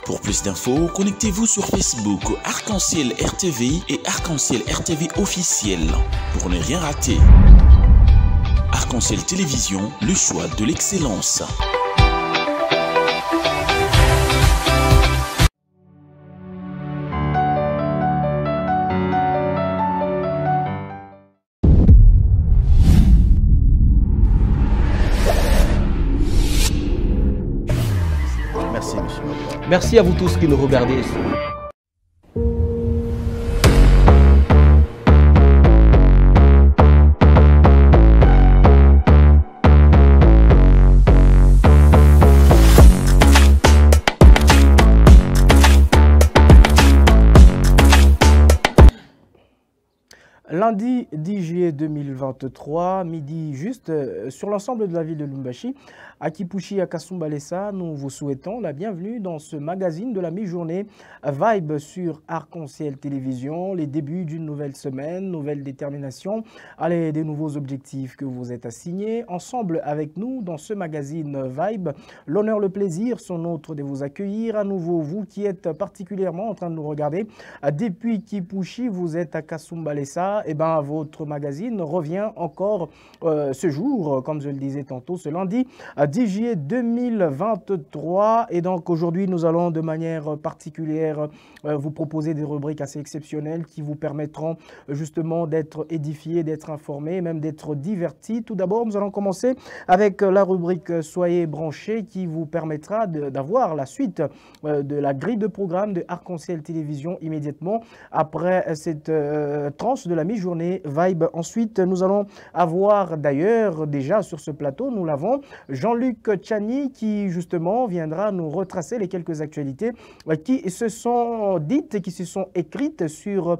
Pour plus d'infos, connectez-vous sur Facebook Arc-en-Ciel RTV et Arc-en-Ciel RTV officiel pour ne rien rater. Arc-en-Ciel Télévision, le choix de l'excellence. Merci, monsieur. Merci à vous tous qui nous regardez. Lundi 10 juillet 2023, midi juste, sur l'ensemble de la ville de Lubumbashi, à Kipushi, à Kasumbalesa, nous vous souhaitons la bienvenue dans ce magazine de la mi-journée Vibe sur Arc-en-Ciel Télévision, les débuts d'une nouvelle semaine, nouvelle détermination, allez, des nouveaux objectifs que vous êtes assignés. Ensemble avec nous dans ce magazine Vibe, l'honneur, le plaisir sont nôtres de vous accueillir. À nouveau, vous qui êtes particulièrement en train de nous regarder, depuis Kipushi, vous êtes à Kasumbalesa, et ben votre magazine revient encore ce jour, comme je le disais tantôt, ce lundi 10 juillet 2023. Et donc aujourd'hui, nous allons de manière particulière vous proposer des rubriques assez exceptionnelles qui vous permettront justement d'être édifiés, d'être informés, et même d'être divertis. Tout d'abord, nous allons commencer avec la rubrique Soyez branchés qui vous permettra d'avoir la suite de la grille de programme de Arc-en-Ciel Télévision immédiatement après cette tranche de la mi-journée Vibe. Ensuite, nous allons avoir d'ailleurs déjà sur ce plateau, nous l'avons, Jean-Luc Tchani qui justement viendra nous retracer les quelques actualités qui se sont dites et qui se sont écrites sur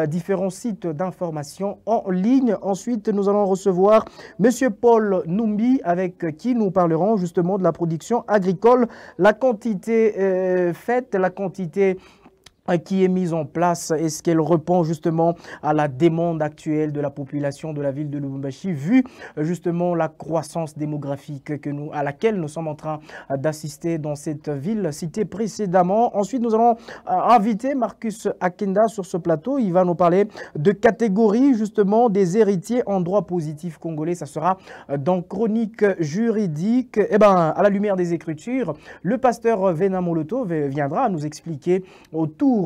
différents sites d'information en ligne. Ensuite, nous allons recevoir Monsieur Paul Numbi avec qui nous parlerons justement de la production agricole, la quantité faite, la quantité qui est mise en place, est-ce qu'elle répond justement à la demande actuelle de la population de la ville de Lubumbashi, vu justement la croissance démographique à laquelle nous sommes en train d'assister dans cette ville citée précédemment. Ensuite, nous allons inviter Marcus Akenda sur ce plateau. Il va nous parler de catégorie justement des héritiers en droit positif congolais. Ça sera dans Chronique juridique. Et ben, à la lumière des Écritures, le pasteur Vena Moloto viendra nous expliquer autour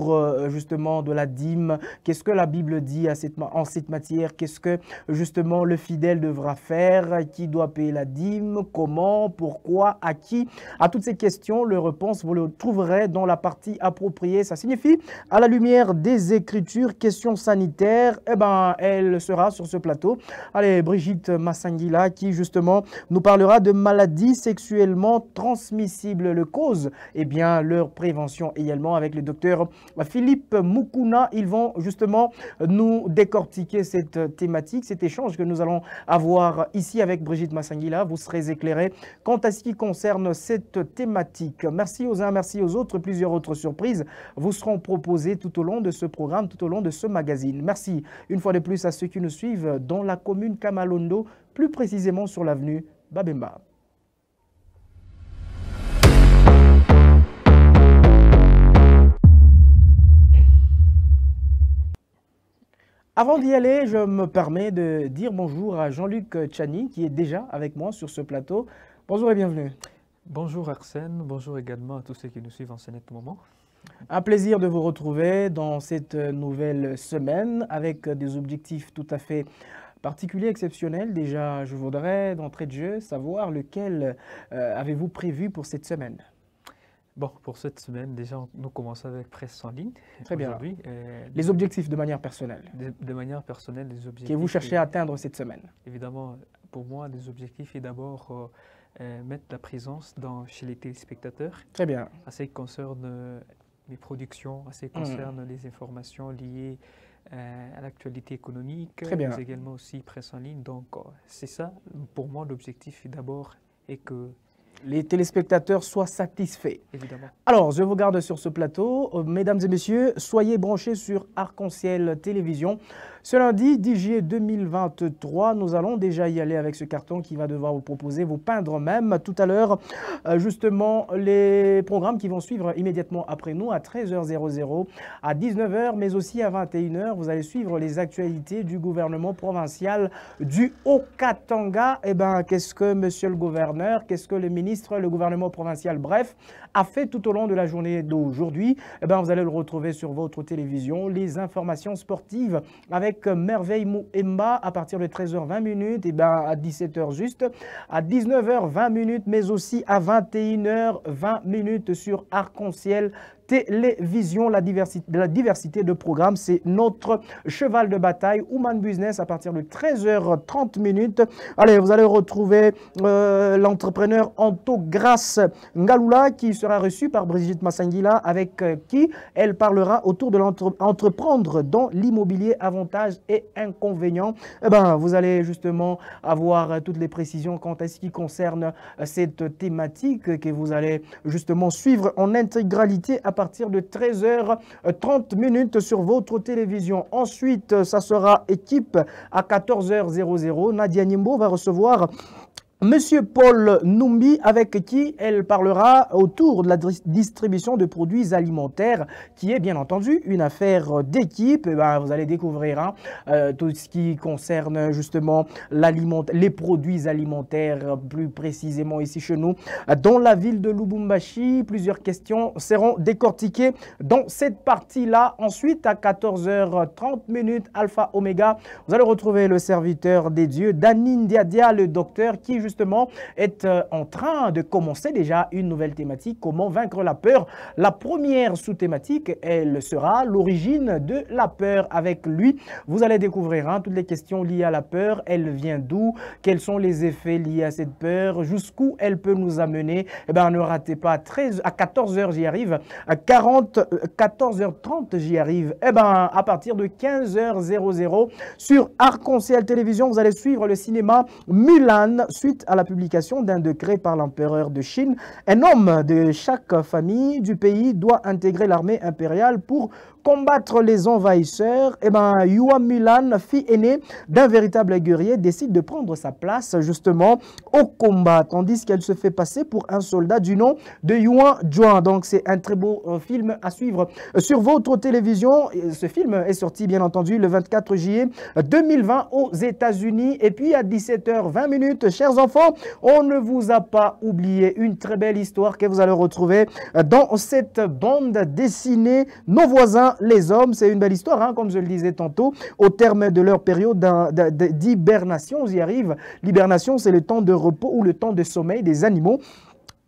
justement de la dîme, qu'est-ce que la Bible dit en cette matière, qu'est-ce que justement le fidèle devra faire, qui doit payer la dîme, comment, pourquoi, à qui, à toutes ces questions, les réponses vous le trouverez dans la partie appropriée. Ça signifie à la lumière des Écritures, question sanitaire, eh ben elle sera sur ce plateau. Allez, Brigitte Massangila qui justement nous parlera de maladies sexuellement transmissibles, le cause, et bien leur prévention également avec le docteur Philippe Mukuna. Ils vont justement nous décortiquer cette thématique, cet échange que nous allons avoir ici avec Brigitte Massangila. Vous serez éclairés quant à ce qui concerne cette thématique. Merci aux uns, merci aux autres. Plusieurs autres surprises vous seront proposées tout au long de ce programme, tout au long de ce magazine. Merci une fois de plus à ceux qui nous suivent dans la commune Kamalondo, plus précisément sur l'avenue Babemba. Avant d'y aller, je me permets de dire bonjour à Jean-Luc Tchani qui est déjà avec moi sur ce plateau. Bonjour et bienvenue. Bonjour Arsène, bonjour également à tous ceux qui nous suivent en ce net moment. Un plaisir de vous retrouver dans cette nouvelle semaine avec des objectifs tout à fait particuliers, exceptionnels. Déjà, je voudrais d'entrée de jeu savoir lequel avez-vous prévu pour cette semaine? Bon, pour cette semaine, déjà, nous commençons avec Presse en ligne. Très bien. Les objectifs de manière personnelle. De manière personnelle, les objectifs. Que vous cherchez à atteindre cette semaine. Évidemment, pour moi, les objectifs est d'abord mettre la présence chez les téléspectateurs. Très bien. À ce qui concerne mes productions, à ce qui concerne les informations liées à l'actualité économique. Très bien. Mais également aussi Presse en ligne. Donc, c'est ça, pour moi, l'objectif est d'abord que les téléspectateurs soient satisfaits. Évidemment. Alors, je vous garde sur ce plateau. Mesdames et messieurs, soyez branchés sur Arc-en-Ciel Télévision. Ce lundi 10 juillet 2023, nous allons déjà y aller avec ce carton qui va devoir vous proposer, vous peindre même tout à l'heure, justement, les programmes qui vont suivre immédiatement après nous à 13h00, à 19h, mais aussi à 21h. Vous allez suivre les actualités du gouvernement provincial du Haut-Katanga. Eh bien, qu'est-ce que monsieur le gouverneur, qu'est-ce que le ministre, le gouvernement provincial, bref, a fait tout au long de la journée d'aujourd'hui? Eh bien, vous allez le retrouver sur votre télévision. Les informations sportives avec Merveille Mouemba à partir de 13h20, et bien à 17h juste, à 19h20, mais aussi à 21h20 sur Arc-en-Ciel Télévision. La diversité de programmes, c'est notre cheval de bataille. Human Business à partir de 13h30. Allez, vous allez retrouver l'entrepreneur Anto Grace Ngalula qui sera reçu par Brigitte Massangila, avec qui elle parlera autour de l'entreprendre dans l'immobilier, avantages et inconvénients. Eh ben, vous allez justement avoir toutes les précisions quant à ce qui concerne cette thématique que vous allez justement suivre en intégralité à partir de 13h30 sur votre télévision. Ensuite, ça sera équipe à 14h00. Nadia Nimbo va recevoir Monsieur Paul Numbi, avec qui elle parlera autour de la distribution de produits alimentaires, qui est bien entendu une affaire d'équipe. Ben, vous allez découvrir tout ce qui concerne justement les produits alimentaires, plus précisément ici chez nous, dans la ville de Lubumbashi. Plusieurs questions seront décortiquées dans cette partie-là. Ensuite, à 14h30, Alpha Omega, vous allez retrouver le serviteur des dieux, Danine Diadia, le docteur, qui justement est en train de commencer déjà une nouvelle thématique, comment vaincre la peur. La première sous-thématique, elle sera l'origine de la peur. Avec lui, vous allez découvrir toutes les questions liées à la peur. Elle vient d'où? Quels sont les effets liés à cette peur? Jusqu'où elle peut nous amener? Eh bien, ne ratez pas, à 14h, j'y arrive. À 14h30, j'y arrive. Eh bien, à partir de 15h00, sur Arc-en-Ciel Télévision, vous allez suivre le cinéma Mulan, suite à la publication d'un décret par l'empereur de Chine. Un homme de chaque famille du pays doit intégrer l'armée impériale pour combattre les envahisseurs. Eh bien, Yuan Mulan, fille aînée d'un véritable guerrier, décide de prendre sa place justement au combat, tandis qu'elle se fait passer pour un soldat du nom de Yuan Juan. Donc, c'est un très beau film à suivre sur votre télévision. Ce film est sorti, bien entendu, le 24 juillet 2020 aux États-Unis. Et puis, à 17h20, chers enfants, on ne vous a pas oublié une très belle histoire que vous allez retrouver dans cette bande dessinée Nos voisins les hommes. C'est une belle histoire, comme je le disais tantôt, au terme de leur période d'hibernation. On y arrive. L'hibernation, c'est le temps de repos ou le temps de sommeil des animaux.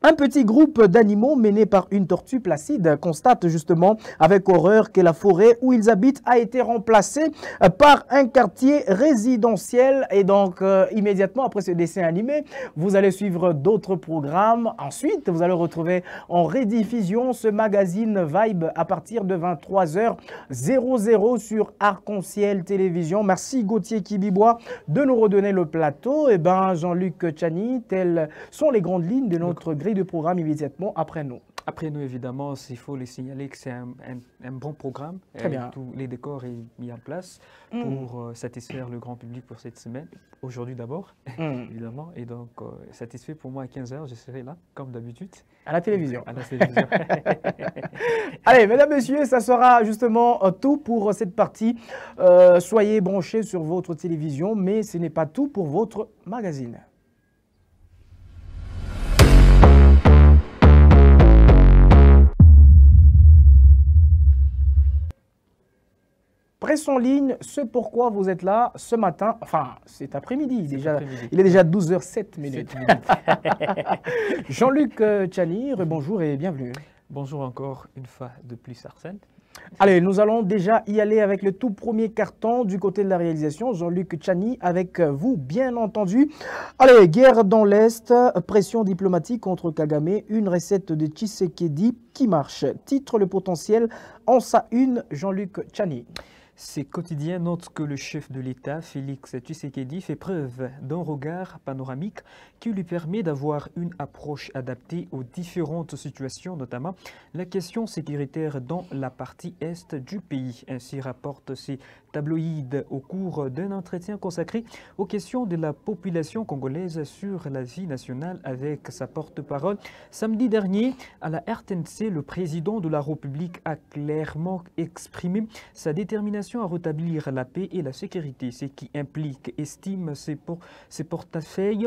Un petit groupe d'animaux mené par une tortue placide constate justement avec horreur que la forêt où ils habitent a été remplacée par un quartier résidentiel. Et donc, immédiatement après ce dessin animé, vous allez suivre d'autres programmes. Ensuite, vous allez retrouver en rediffusion ce magazine Vibe à partir de 23h00 sur Arc-en-Ciel Télévision. Merci Gauthier Kibibois de nous redonner le plateau. Et ben, Jean-Luc Tchani, telles sont les grandes lignes de notre grille de programme immédiatement après nous. Après nous, évidemment, il faut les signaler que c'est un bon programme. Très bien. Tous les décors sont mis en place pour satisfaire le grand public pour cette semaine. Aujourd'hui d'abord, évidemment. Et donc, satisfait pour moi à 15h, je serai là, comme d'habitude. À la télévision. À la télévision. Allez, mesdames, messieurs, ça sera justement tout pour cette partie. Soyez branchés sur votre télévision, mais ce n'est pas tout pour votre magazine. Presse en ligne, ce pourquoi vous êtes là ce matin, enfin cet après-midi déjà, il est déjà 12h07. Jean-Luc Tchani, bonjour et bienvenue. Bonjour encore une fois de plus Arsène. Allez, nous allons déjà y aller avec le tout premier carton du côté de la réalisation. Jean-Luc Tchani avec vous, bien entendu. Allez, guerre dans l'Est, pression diplomatique contre Kagame, une recette de Tshisekedi qui marche. Titre le potentiel en sa une, Jean-Luc Tchani. Ces quotidiens notent que le chef de l'État, Félix Tshisekedi, fait preuve d'un regard panoramique qui lui permet d'avoir une approche adaptée aux différentes situations, notamment la question sécuritaire dans la partie est du pays. Ainsi rapportent ces tabloïds au cours d'un entretien consacré aux questions de la population congolaise sur la vie nationale avec sa porte-parole. Samedi dernier, à la RTNC, le président de la République a clairement exprimé sa détermination à rétablir la paix et la sécurité, ce qui implique, estime ses portefeuilles,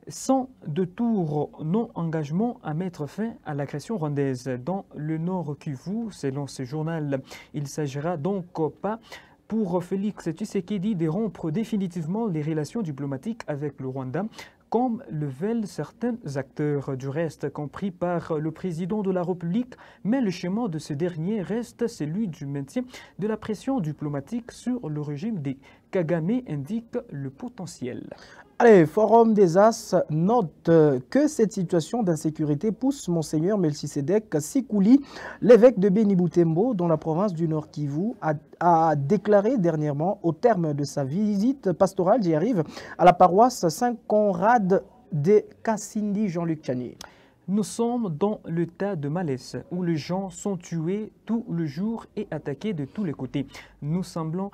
sans détour, non-engagement à mettre fin à l'agression rwandaise dans le Nord Kivu. Selon ce journal, il ne s'agira donc pas pour Félix Tshisekedi de rompre définitivement les relations diplomatiques avec le Rwanda, comme le veulent certains acteurs, du reste compris par le président de la République, mais le chemin de ce dernier reste celui du maintien de la pression diplomatique sur le régime des Kagame, indique le potentiel. Allez, Forum des As note que cette situation d'insécurité pousse Monseigneur Melchisedek Sikouli, l'évêque de Béni Boutembo, dans la province du Nord Kivu, a déclaré dernièrement, au terme de sa visite pastorale, j'y arrive, à la paroisse Saint-Conrad de Kassindi, Jean-Luc Chani. Nous sommes dans le tas de malaise où les gens sont tués tout le jour et attaqués de tous les côtés. Nous semblons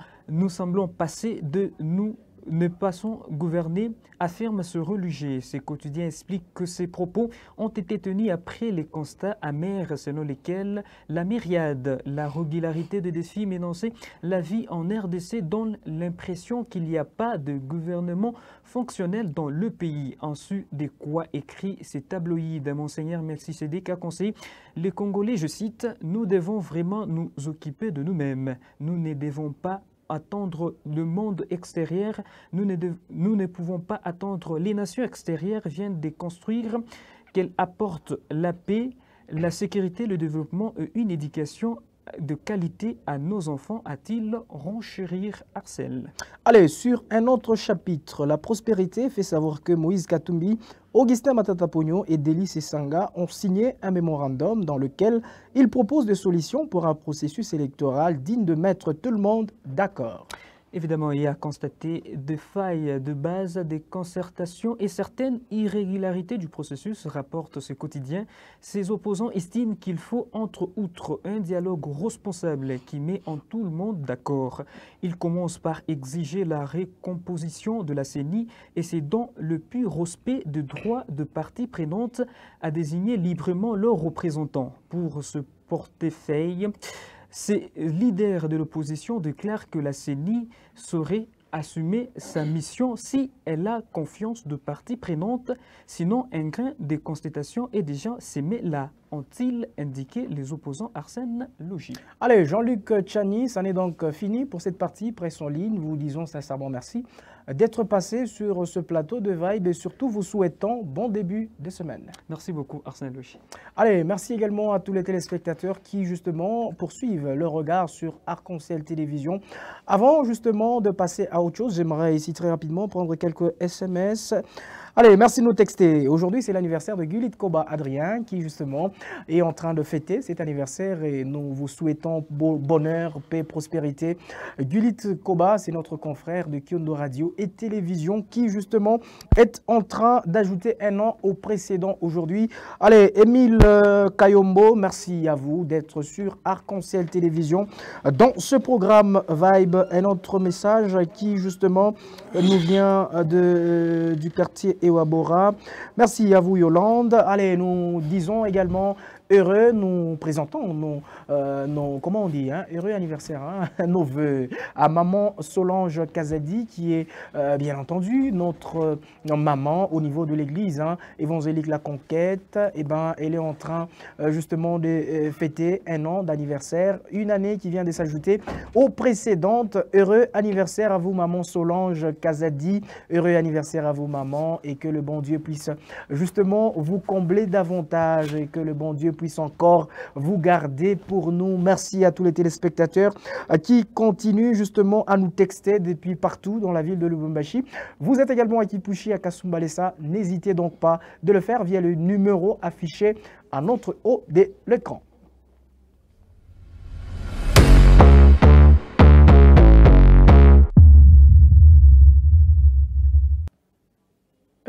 passer de nous ne passons gouverner, affirme ce religieux. Ces quotidiens expliquent que ces propos ont été tenus après les constats amers selon lesquels la myriade, la régularité des défis menacés, la vie en RDC donne l'impression qu'il n'y a pas de gouvernement fonctionnel dans le pays. En su de quoi écrit ces tabloïds, Monseigneur Melchisedek a conseillé les Congolais, je cite, « Nous devons vraiment nous occuper de nous-mêmes. Nous ne devons pas attendre le monde extérieur, nous ne pouvons pas attendre les nations extérieures viennent de construire, qu'elles apportent la paix, la sécurité, le développement et une éducation de qualité à nos enfants, a-t-il renchérir Arcel. Allez, sur un autre chapitre, la prospérité fait savoir que Moïse Katumbi, Augustin Matata Pogno et Délice Essanga ont signé un mémorandum dans lequel ils proposent des solutions pour un processus électoral digne de mettre tout le monde d'accord. Évidemment, il y a constaté des failles de base, des concertations et certaines irrégularités du processus, rapporte ce quotidien. Ses opposants estiment qu'il faut, entre autres, un dialogue responsable qui met en tout le monde d'accord. Ils commencent par exiger la recomposition de la CENI et c'est dans le pur respect des droits de parties prenantes à désigner librement leurs représentants. Pour ce portefeuille, ces leaders de l'opposition déclarent que la CENI saurait assumer sa mission si elle a confiance de parties prenantes, sinon un grain de constatation est déjà sémé là, ont-ils indiqué les opposants Arsène Logis. Allez, Jean-Luc Chani, ça n'est donc fini pour cette partie presse en ligne. Vous disons sincèrement merci d'être passé sur ce plateau de Vibe et surtout vous souhaitons bon début de semaine. Merci beaucoup Arsène Logis. Allez, merci également à tous les téléspectateurs qui justement poursuivent leur regard sur Arc-en-Ciel Télévision. Avant justement de passer à autre chose, j'aimerais ici très rapidement prendre quelques SMS. Allez, merci de nous texter. Aujourd'hui, c'est l'anniversaire de Gulit Koba Adrien qui, justement, est en train de fêter cet anniversaire et nous vous souhaitons bonheur, paix, prospérité. Gulit Koba, c'est notre confrère de Kiondo Radio et Télévision qui, justement, est en train d'ajouter un an au précédent aujourd'hui. Allez, Émile Kayombo, merci à vous d'être sur Arc-en-Ciel Télévision. Dans ce programme Vibe, un autre message qui, justement, nous vient du quartier Ewabora. Merci à vous Yolande. Allez, nous disons également heureux, nous présentons nos comment on dit, hein, heureux anniversaire, hein, nos voeux à maman Solange Kazadi qui est bien entendu notre maman au niveau de l'église hein, évangélique La Conquête. Et ben, elle est en train justement de fêter un an d'anniversaire, une année qui vient de s'ajouter aux précédentes. Heureux anniversaire à vous maman Solange Kazadi, heureux anniversaire à vous maman et que le bon Dieu puisse justement vous combler davantage et que le bon Dieu puisse encore vous garder pour nous. Merci à tous les téléspectateurs qui continuent justement à nous texter depuis partout dans la ville de Lubumbashi. Vous êtes également à Kipushi, à Kasumbalesa. N'hésitez donc pas de le faire via le numéro affiché à notre haut de l'écran.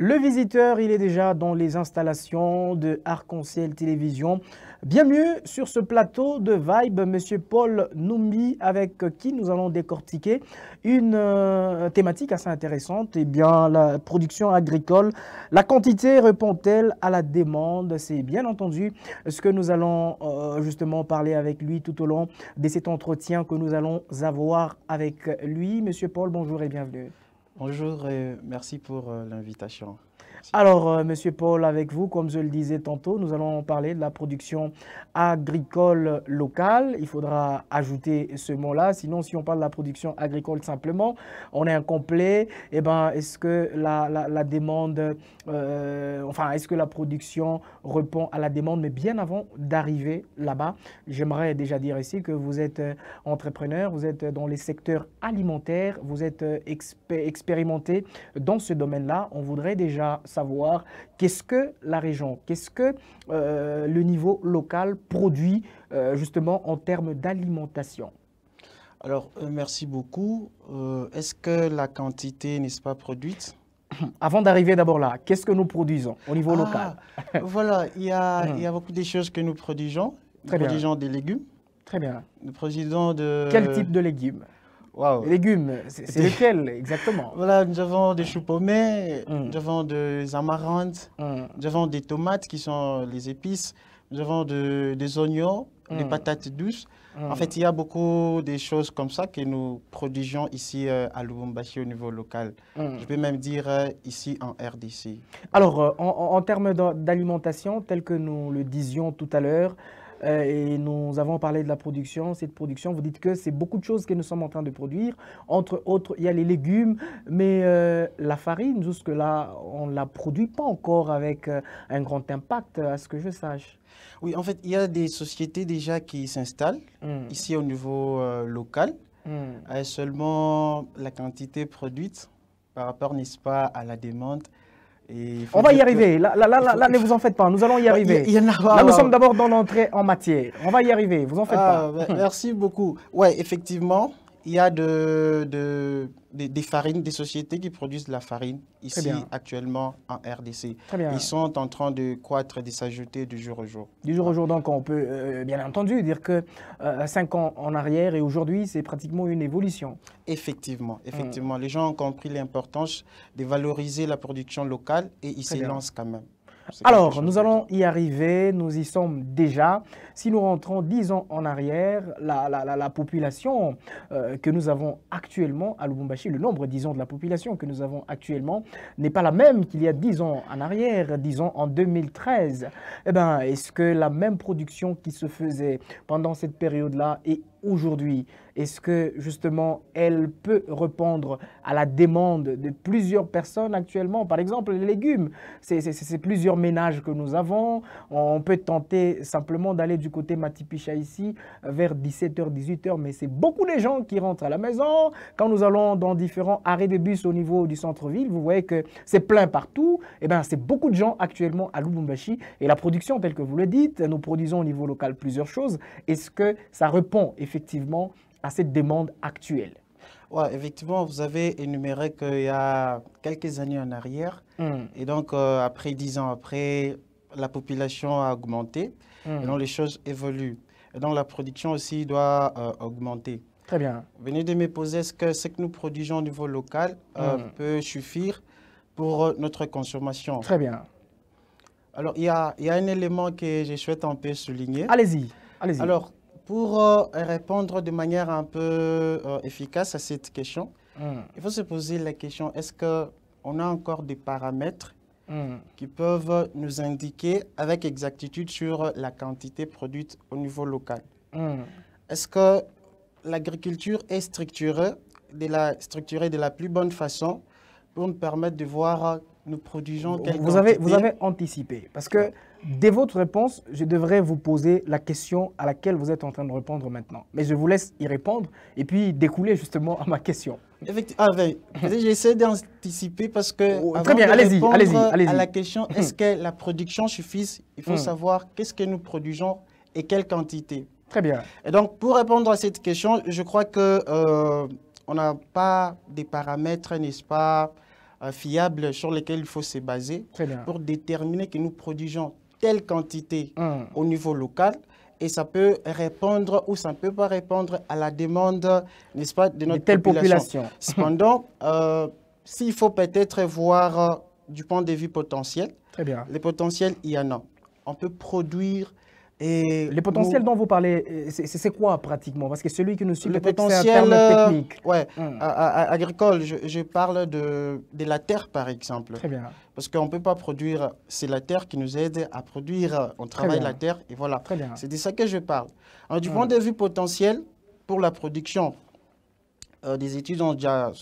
Le visiteur, il est déjà dans les installations de Arc-en-Ciel Télévision. Bienvenue sur ce plateau de Vibe, Monsieur Paul Noumbi, avec qui nous allons décortiquer une thématique assez intéressante. Eh bien, la production agricole, la quantité répond-elle à la demande? C'est bien entendu ce que nous allons justement parler avec lui tout au long de cet entretien que nous allons avoir avec lui. Monsieur Paul, bonjour et bienvenue. Bonjour et merci pour l'invitation. Alors, Monsieur Paul, avec vous, comme je le disais tantôt, nous allons parler de la production agricole locale. Il faudra ajouter ce mot-là, sinon si on parle de la production agricole simplement, on est incomplet. Eh ben, est-ce que la demande, est-ce que la production répond à la demande, mais bien avant d'arriver là-bas, j'aimerais déjà dire ici que vous êtes entrepreneur, vous êtes dans les secteurs alimentaires, vous êtes expérimenté dans ce domaine-là. On voudrait déjà savoir qu'est-ce que la région, qu'est-ce que le niveau local produit justement en termes d'alimentation. Alors, merci beaucoup. Est-ce que la quantité n'est pas produite? Avant d'arriver d'abord là, qu'est-ce que nous produisons au niveau local? Voilà, il y a beaucoup de choses que nous produisons. Nous produisons des légumes. Très bien. Nous produisons de... Quel type de légumes? Wow. Les légumes, c'est lesquels exactement? Voilà, nous avons des choux pommés, nous avons des amarantes, nous avons des tomates qui sont les épices, nous avons des oignons, des patates douces. En fait, il y a beaucoup de choses comme ça que nous produisons ici à Lubumbashi au niveau local. Je peux même dire ici en RDC. Alors, en termes d'alimentation, tel que nous le disions tout à l'heure, et nous avons parlé de la production, cette production, vous dites que c'est beaucoup de choses que nous sommes en train de produire. Entre autres, il y a les légumes, mais la farine, jusque-là, on ne la produit pas encore avec un grand impact, à ce que je sache. Oui, en fait, il y a des sociétés déjà qui s'installent ici au niveau local. Seulement, la quantité produite par rapport, n'est-ce pas, à la demande. On va y arriver. Là, ne vous en faites pas. Nous allons y arriver. Là, nous sommes d'abord dans l'entrée en matière. On va y arriver. Vous en faites pas. Merci beaucoup. Oui, effectivement, il y a des farines, des sociétés qui produisent de la farine ici actuellement en RDC. Très bien. Ils sont en train de croître, de s'ajouter du jour au jour. Du jour au jour, donc on peut bien entendu dire que 5 ans en arrière et aujourd'hui, c'est pratiquement une évolution. Effectivement, effectivement. Les gens ont compris l'importance de valoriser la production locale et ils s'y lancent quand même. Alors, nous allons y arriver, nous y sommes déjà. Si nous rentrons 10 ans en arrière, la population que nous avons actuellement à Lubumbashi, le nombre, disons, de la population que nous avons actuellement n'est pas la même qu'il y a 10 ans en arrière, disons en 2013. Eh bien, est-ce que la même production qui se faisait pendant cette période-là est aujourd'hui, est-ce que justement elle peut répondre à la demande de plusieurs personnes actuellement? Par exemple, les légumes, c'est plusieurs ménages que nous avons. On peut tenter simplement d'aller du côté Matipicha ici vers 17h, 18h, mais c'est beaucoup de gens qui rentrent à la maison. Quand nous allons dans différents arrêts de bus au niveau du centre-ville, vous voyez que c'est plein partout. Eh bien, c'est beaucoup de gens actuellement à Lubumbashi. Et la production, telle que vous le dites, nous produisons au niveau local plusieurs choses. Est-ce que ça répond effectivement à cette demande actuelle? Oui, effectivement, vous avez énuméré qu'il y a quelques années en arrière, et donc après 10 ans après, la population a augmenté, et donc les choses évoluent. Et donc la production aussi doit augmenter. Très bien. Venez de me poser, est-ce que ce que nous produisons au niveau local peut suffire pour notre consommation? Très bien. Alors, il y a un élément que je souhaite un peu souligner. Allez-y, allez-y. Alors, pour répondre de manière un peu efficace à cette question, il faut se poser la question, est-ce qu'on a encore des paramètres qui peuvent nous indiquer avec exactitude sur la quantité produite au niveau local? Est-ce que l'agriculture est structurée de la plus bonne façon pour nous permettre de voir nous produisons quelle quantité? Vous avez anticipé, parce que dès votre réponse, je devrais vous poser la question à laquelle vous êtes en train de répondre maintenant. Mais je vous laisse y répondre et puis découler justement à ma question. Effectivement, j'essaie d'anticiper parce que très bien, allez-y. À la question, est-ce que la production suffit? Il faut savoir qu'est-ce que nous produisons et quelle quantité. Très bien. Et donc, pour répondre à cette question, je crois que on n'a pas des paramètres, n'est-ce pas, fiables sur lesquels il faut se baser pour déterminer que nous produisons telle quantité au niveau local et ça peut répondre ou ça ne peut pas répondre à la demande, n'est-ce pas, de notre population. Cependant, s'il faut peut-être voir du point de vue potentiel, les potentiels, il y en a. On peut produire. Et les potentiels dont vous parlez, c'est quoi pratiquement? Parce que celui qui nous suit, le potentiel technique. Ouais, agricole, je parle de la terre par exemple. Très bien. Parce qu'on ne peut pas produire, c'est la terre qui nous aide à produire, on travaille la terre et voilà. C'est de ça que je parle. Alors, du point de vue potentiel, pour la production, des études ont déjà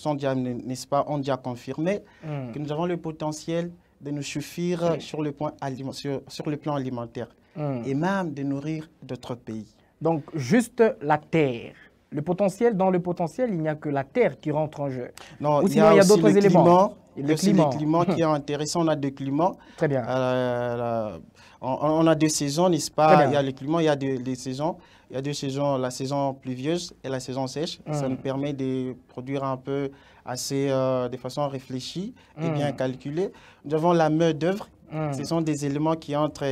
confirmé que nous avons le potentiel de nous suffire sur le plan alimentaire. Et même de nourrir d'autres pays. Donc, juste la terre. Le potentiel, dans le potentiel, il n'y a que la terre qui rentre en jeu. Non, ou sinon, il y a d'autres éléments. Il y a aussi le climat qui est intéressant. On a deux climats. Très bien. On a deux saisons, n'est-ce pas? Il y a le climat, il y a les saisons. Il y a deux saisons, la saison pluvieuse et la saison sèche. Ça nous permet de produire un peu assez de façon réfléchie et bien calculée. Nous avons la main-d'œuvre. Ce sont des éléments qui entrent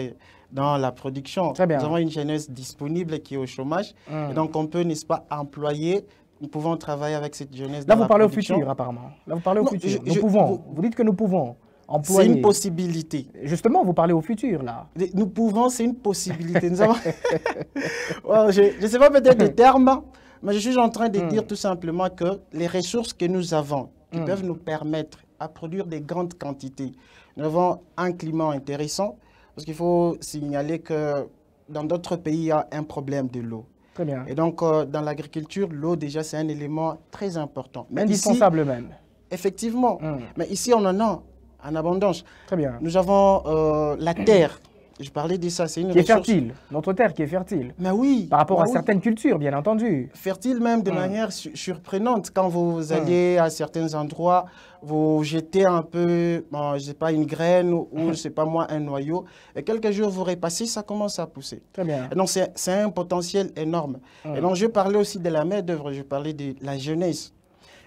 dans la production. Nous avons une jeunesse disponible qui est au chômage. Et donc, on peut, n'est-ce pas, employer. Nous pouvons travailler avec cette jeunesse. Là, vous parlez au futur, apparemment. Là, vous parlez au futur. Nous pouvons. Vous dites que nous pouvons employer. C'est une possibilité. Justement, vous parlez au futur, là. Nous pouvons, c'est une possibilité. Nous avons... je ne sais pas peut-être des termes, mais je suis en train de dire tout simplement que les ressources que nous avons, qui peuvent nous permettre à produire des grandes quantités. Nous avons un climat intéressant. Parce qu'il faut signaler que dans d'autres pays, il y a un problème de l'eau. Très bien. Et donc, dans l'agriculture, l'eau, déjà, c'est un élément très important. Mais indispensable ici, même. Effectivement. Mais ici, on en a en abondance. Très bien. Nous avons la terre. Je parlais de ça, c'est une ressource. Qui est fertile. Notre terre qui est fertile. Mais oui. Par rapport à certaines cultures, bien entendu. Fertile même de manière surprenante. Quand vous allez à certains endroits, vous jetez un peu, je ne sais pas, une graine ou, je ne sais pas moi, un noyau. Et quelques jours, vous repassez, ça commence à pousser. Très bien. Et donc, c'est un potentiel énorme. Et donc, je parlais aussi de la main-d'œuvre, je parlais de la jeunesse.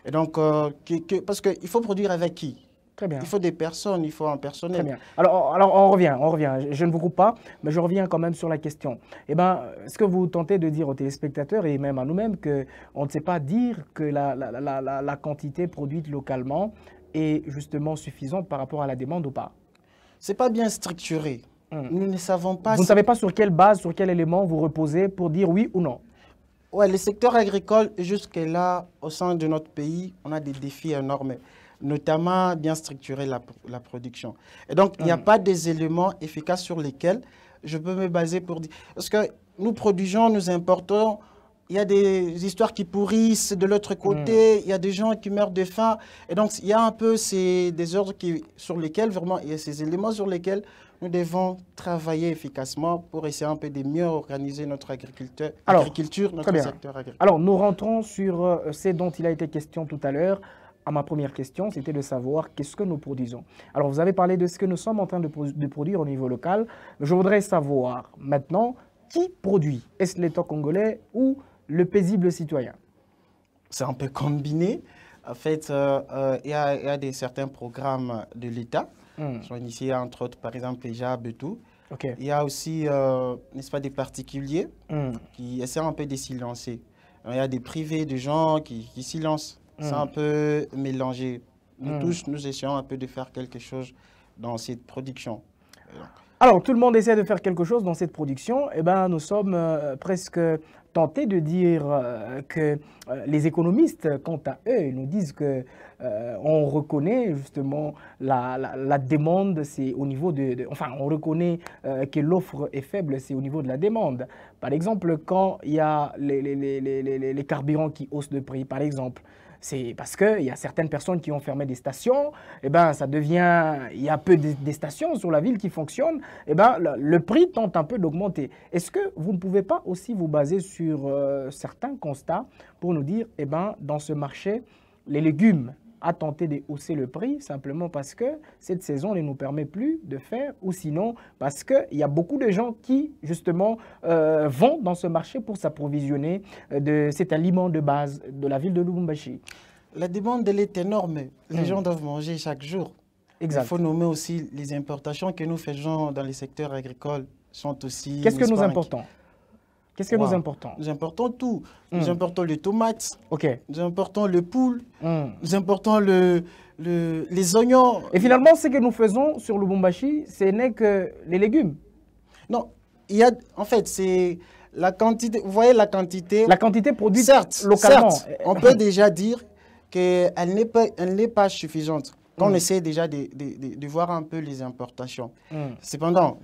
Et donc, parce qu'il faut produire avec qui? Très bien. Il faut des personnes, il faut un personnel. Très bien. Alors on revient. Je ne vous coupe pas, mais je reviens quand même sur la question. Eh bien, est-ce que vous tentez de dire aux téléspectateurs et même à nous-mêmes qu'on ne sait pas dire que la quantité produite localement est justement suffisante par rapport à la demande ou pas? Ce n'est pas bien structuré. Nous ne savons pas... Vous ne savez pas sur quelle base, sur quel élément vous reposez pour dire oui ou non? Oui, le secteur agricole, jusque-là, au sein de notre pays, on a des défis énormes, notamment bien structurer la production. Et donc, il n'y a pas des éléments efficaces sur lesquels je peux me baser pour dire... Parce que nous produisons, nous importons, il y a des histoires qui pourrissent de l'autre côté, il y a des gens qui meurent de faim. Et donc, il y a un peu des ordres sur lesquels, vraiment, il y a ces éléments sur lesquels nous devons travailler efficacement pour essayer un peu de mieux organiser notre agriculture, notre secteur agricole. Alors, nous rentrons sur ce dont il a été question tout à l'heure. À ma première question, c'était de savoir qu'est-ce que nous produisons. Alors, vous avez parlé de ce que nous sommes en train de produire au niveau local. Je voudrais savoir maintenant qui produit. Est-ce l'État congolais ou le paisible citoyen? C'est un peu combiné. En fait, il y a certains programmes de l'État qui sont initiés, entre autres, par exemple, PEJAB et tout. Okay. Il y a aussi, n'est-ce pas, des particuliers qui essaient un peu de s'y lancer. Il y a des privés, des gens qui s'y lancent. C'est un peu mélangé. Nous tous, nous essayons un peu de faire quelque chose dans cette production. Alors, tout le monde essaie de faire quelque chose dans cette production. Eh bien, nous sommes presque tentés de dire que les économistes, quant à eux, nous disent que on reconnaît justement la demande, c'est au niveau enfin, on reconnaît que l'offre est faible, c'est au niveau de la demande. Par exemple, quand il y a les carburants qui haussent de prix, par exemple, c'est parce qu'il y a certaines personnes qui ont fermé des stations, et ben ça devient, il y a peu des stations sur la ville qui fonctionnent, et ben le prix tente un peu d'augmenter. Est-ce que vous ne pouvez pas aussi vous baser sur certains constats pour nous dire, et ben dans ce marché, les légumes a tenté de hausser le prix simplement parce que cette saison ne nous permet plus de faire, ou sinon parce qu'il y a beaucoup de gens qui justement vont dans ce marché pour s'approvisionner de cet aliment de base de la ville de Lubumbashi? La demande, elle est énorme. Les gens doivent manger chaque jour. Exact. Il faut nommer aussi les importations que nous faisons dans les secteurs agricoles sont aussi... Qu'est-ce que nous importons? Qu'est-ce que nous importons? Nous importons tout. Nous importons les tomates, nous importons le poule, nous importons les oignons. Et finalement, ce que nous faisons sur Lubumbashi, ce n'est que les légumes. Non, il y a, en fait, c'est la quantité, vous voyez la quantité... La quantité produite certes, localement. Certes, on peut déjà dire qu'elle n'est pas suffisante. On essaie déjà de voir un peu les importations. Cependant,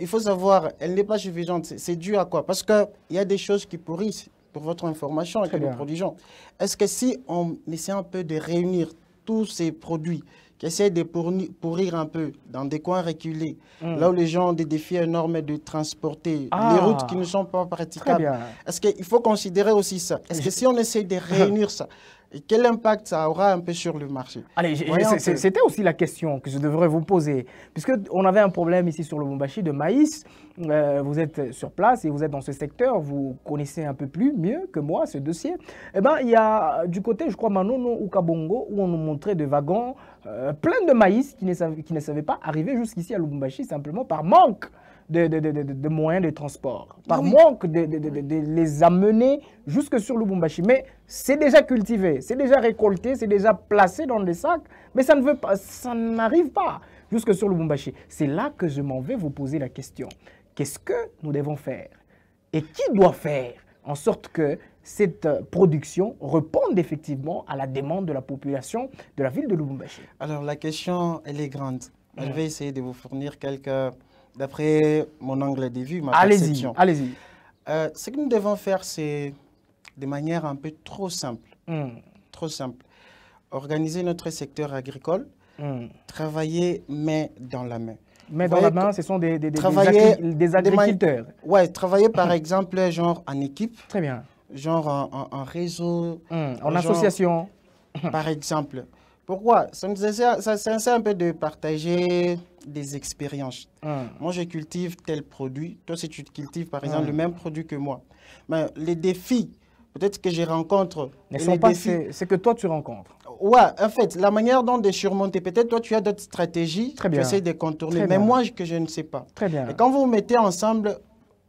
il faut savoir, elle n'est pas suffisante. C'est dû à quoi? Parce qu'il y a des choses qui pourrissent, pour votre information, que nous produisons. Est-ce que si on essaie un peu de réunir tous ces produits qui essaient de pourrir un peu dans des coins reculés, là où les gens ont des défis énormes de transporter, les routes qui ne sont pas praticables, est-ce qu'il faut considérer aussi ça? Est-ce que si on essaie de réunir ça, et quel impact ça aura un peu sur le marché? Allez, c'était aussi la question que je devrais vous poser. Puisqu'on avait un problème ici sur le Lubumbashi de maïs, vous êtes sur place et vous êtes dans ce secteur, vous connaissez un peu mieux que moi ce dossier. Eh bien, il y a du côté, je crois, Manono ou Kabongo, où on nous montrait des wagons pleins de maïs qui ne savaient pas arriver jusqu'ici à Lubumbashi simplement par manque de moyens de transport, par manque de les amener jusque sur Lubumbashi. Mais c'est déjà cultivé, c'est déjà récolté, c'est déjà placé dans des sacs, mais ça n'arrive pas jusque sur Lubumbashi. C'est là que je m'en vais vous poser la question. Qu'est-ce que nous devons faire? Et qui doit faire en sorte que cette production réponde effectivement à la demande de la population de la ville de Lubumbashi? Alors la question, elle est grande. Je vais essayer de vous fournir quelques... D'après mon angle de vue, ma perception. Allez-y. Ce que nous devons faire, c'est de manière un peu trop simple. Trop simple. Organiser notre secteur agricole, travailler main dans la main. Mais dans la main, ce sont des agriculteurs. Oui, travailler par exemple genre en équipe. Très bien. Genre en réseau. En association. Par exemple. Pourquoi? Ça essaie un peu de partager des expériences. Moi, je cultive tel produit. Toi, si tu cultives, par exemple, le même produit que moi. Mais les défis, peut-être que je rencontre... Ne sont pas ce que toi, tu rencontres. Ouais, en fait, la manière dont de surmonter, peut-être toi, tu as d'autres stratégies. Très bien. Tu essaies de contourner. Mais moi, que je ne sais pas. Très bien. Et quand vous vous mettez ensemble,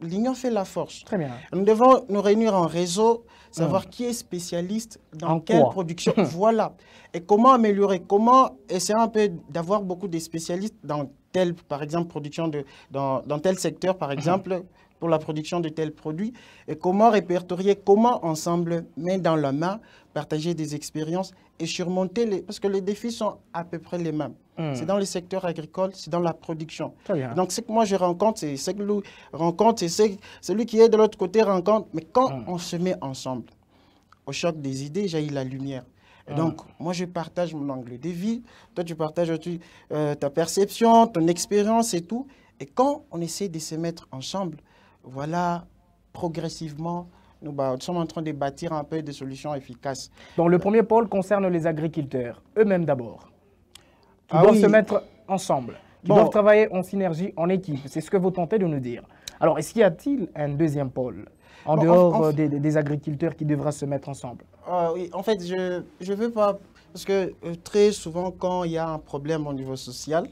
l'union fait la force. Très bien. Nous devons nous réunir en réseau, savoir qui est spécialiste dans quelle production. Voilà. Et comment améliorer, comment essayer un peu d'avoir beaucoup de spécialistes dans telle, par exemple, production dans tel secteur, par exemple, pour la production de tel produit. Et comment répertorier, comment ensemble, main dans la main, partager des expériences et surmonter parce que les défis sont à peu près les mêmes. C'est dans les secteurs agricoles, c'est dans la production. Donc, ce que moi je rencontre, c'est ce que lui rencontre, c'est celui qui est de l'autre côté rencontre. Mais quand on se met ensemble, au choc des idées, jaillit la lumière. Et donc, moi, je partage mon angle de vie. Toi, tu partages ta perception, ton expérience et tout. Et quand on essaie de se mettre ensemble, voilà, progressivement, nous sommes en train de bâtir un peu des solutions efficaces. Donc, le premier pôle concerne les agriculteurs, eux-mêmes d'abord. Qui doivent se mettre ensemble, qui doivent travailler en synergie, en équipe. C'est ce que vous tentez de nous dire. Alors, est-ce qu'il y a-t-il un deuxième pôle en dehors des agriculteurs qui devraient se mettre ensemble? Oui, en fait, je ne veux pas... Parce que très souvent, quand il y a un problème au niveau social,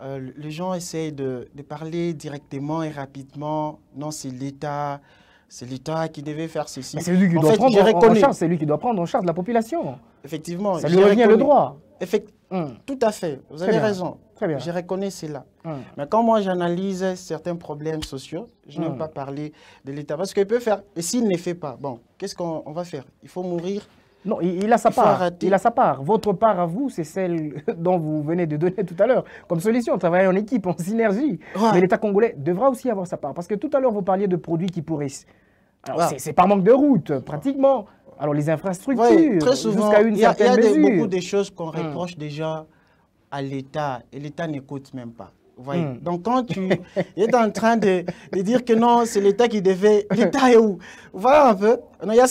les gens essayent de parler directement et rapidement. Non, c'est l'État qui devait faire ceci. Mais c'est lui qui doit prendre en charge, c'est lui qui doit prendre en charge la population. Effectivement. Ça lui revient le droit. Tout à fait, vous avez raison. Très bien. Je reconnais cela. Mais quand moi j'analyse certains problèmes sociaux, je n'aime pas parler de l'État. Parce qu'il peut faire, et s'il ne fait pas, bon, qu'est-ce qu'on va faire? Il faut mourir. Non, il a sa part. Il a sa part. Votre part à vous, c'est celle dont vous venez de donner tout à l'heure. Comme solution, travailler en équipe, en synergie. Ouais. Mais l'État congolais devra aussi avoir sa part. Parce que tout à l'heure, vous parliez de produits qui pourrissent. Alors, c'est par manque de route, pratiquement. Alors, les infrastructures, très souvent, jusqu'à une certaine mesure. Il y a beaucoup de choses qu'on reproche déjà à l'État. Et l'État n'écoute même pas. Vous voyez. Donc, quand tu es en train de dire que non, c'est l'État qui devait... L'État est où? Voilà un peu. Il y a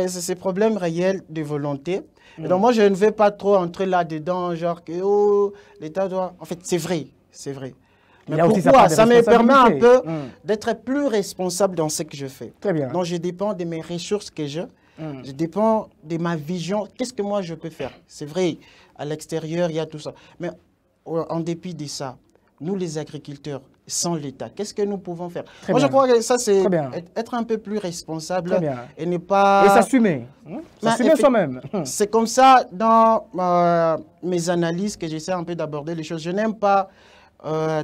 ces problèmes réels de volonté. Et donc, moi, je ne vais pas trop entrer là-dedans, genre que oh, l'État doit... En fait, c'est vrai. C'est vrai. Mais pourquoi? Ça me permet un peu d'être plus responsable dans ce que je fais. Très bien. Donc, je dépends de mes ressources que j'ai. Je dépends de ma vision. Qu'est-ce que moi je peux faire? C'est vrai, à l'extérieur, il y a tout ça. Mais en dépit de ça, nous les agriculteurs, sans l'État, qu'est-ce que nous pouvons faire? Moi, je crois que ça, c'est être un peu plus responsable et ne pas... Et s'assumer. S'assumer soi-même. C'est comme ça, dans mes analyses, que j'essaie un peu d'aborder les choses. Je n'aime pas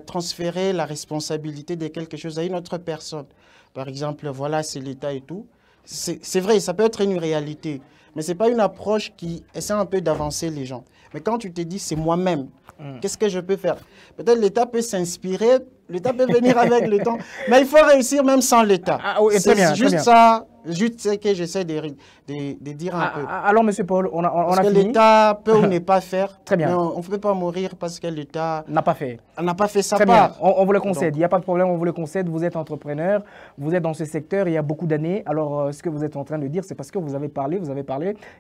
transférer la responsabilité de quelque chose à une autre personne. Par exemple, voilà, c'est l'État et tout. C'est vrai, ça peut être une réalité, mais ce n'est pas une approche qui essaie un peu d'avancer les gens. Mais quand tu te dis, c'est moi-même, qu'est-ce que je peux faire? Peut-être l'État peut s'inspirer, l'État peut venir avec le temps, mais il faut réussir même sans l'État. C'est juste ça, juste ce que j'essaie de dire un peu. Alors, M. Paul, on a parce que l'État peut ou ne pas faire. Très bien. Mais on ne peut pas mourir parce que l'État n'a pas fait. N'a pas fait sa part. Bien. On vous le concède. Il n'y a pas de problème, on vous le concède. Vous êtes entrepreneur, vous êtes dans ce secteur il y a beaucoup d'années. Alors, ce que vous êtes en train de dire, c'est parce que vous avez parlé,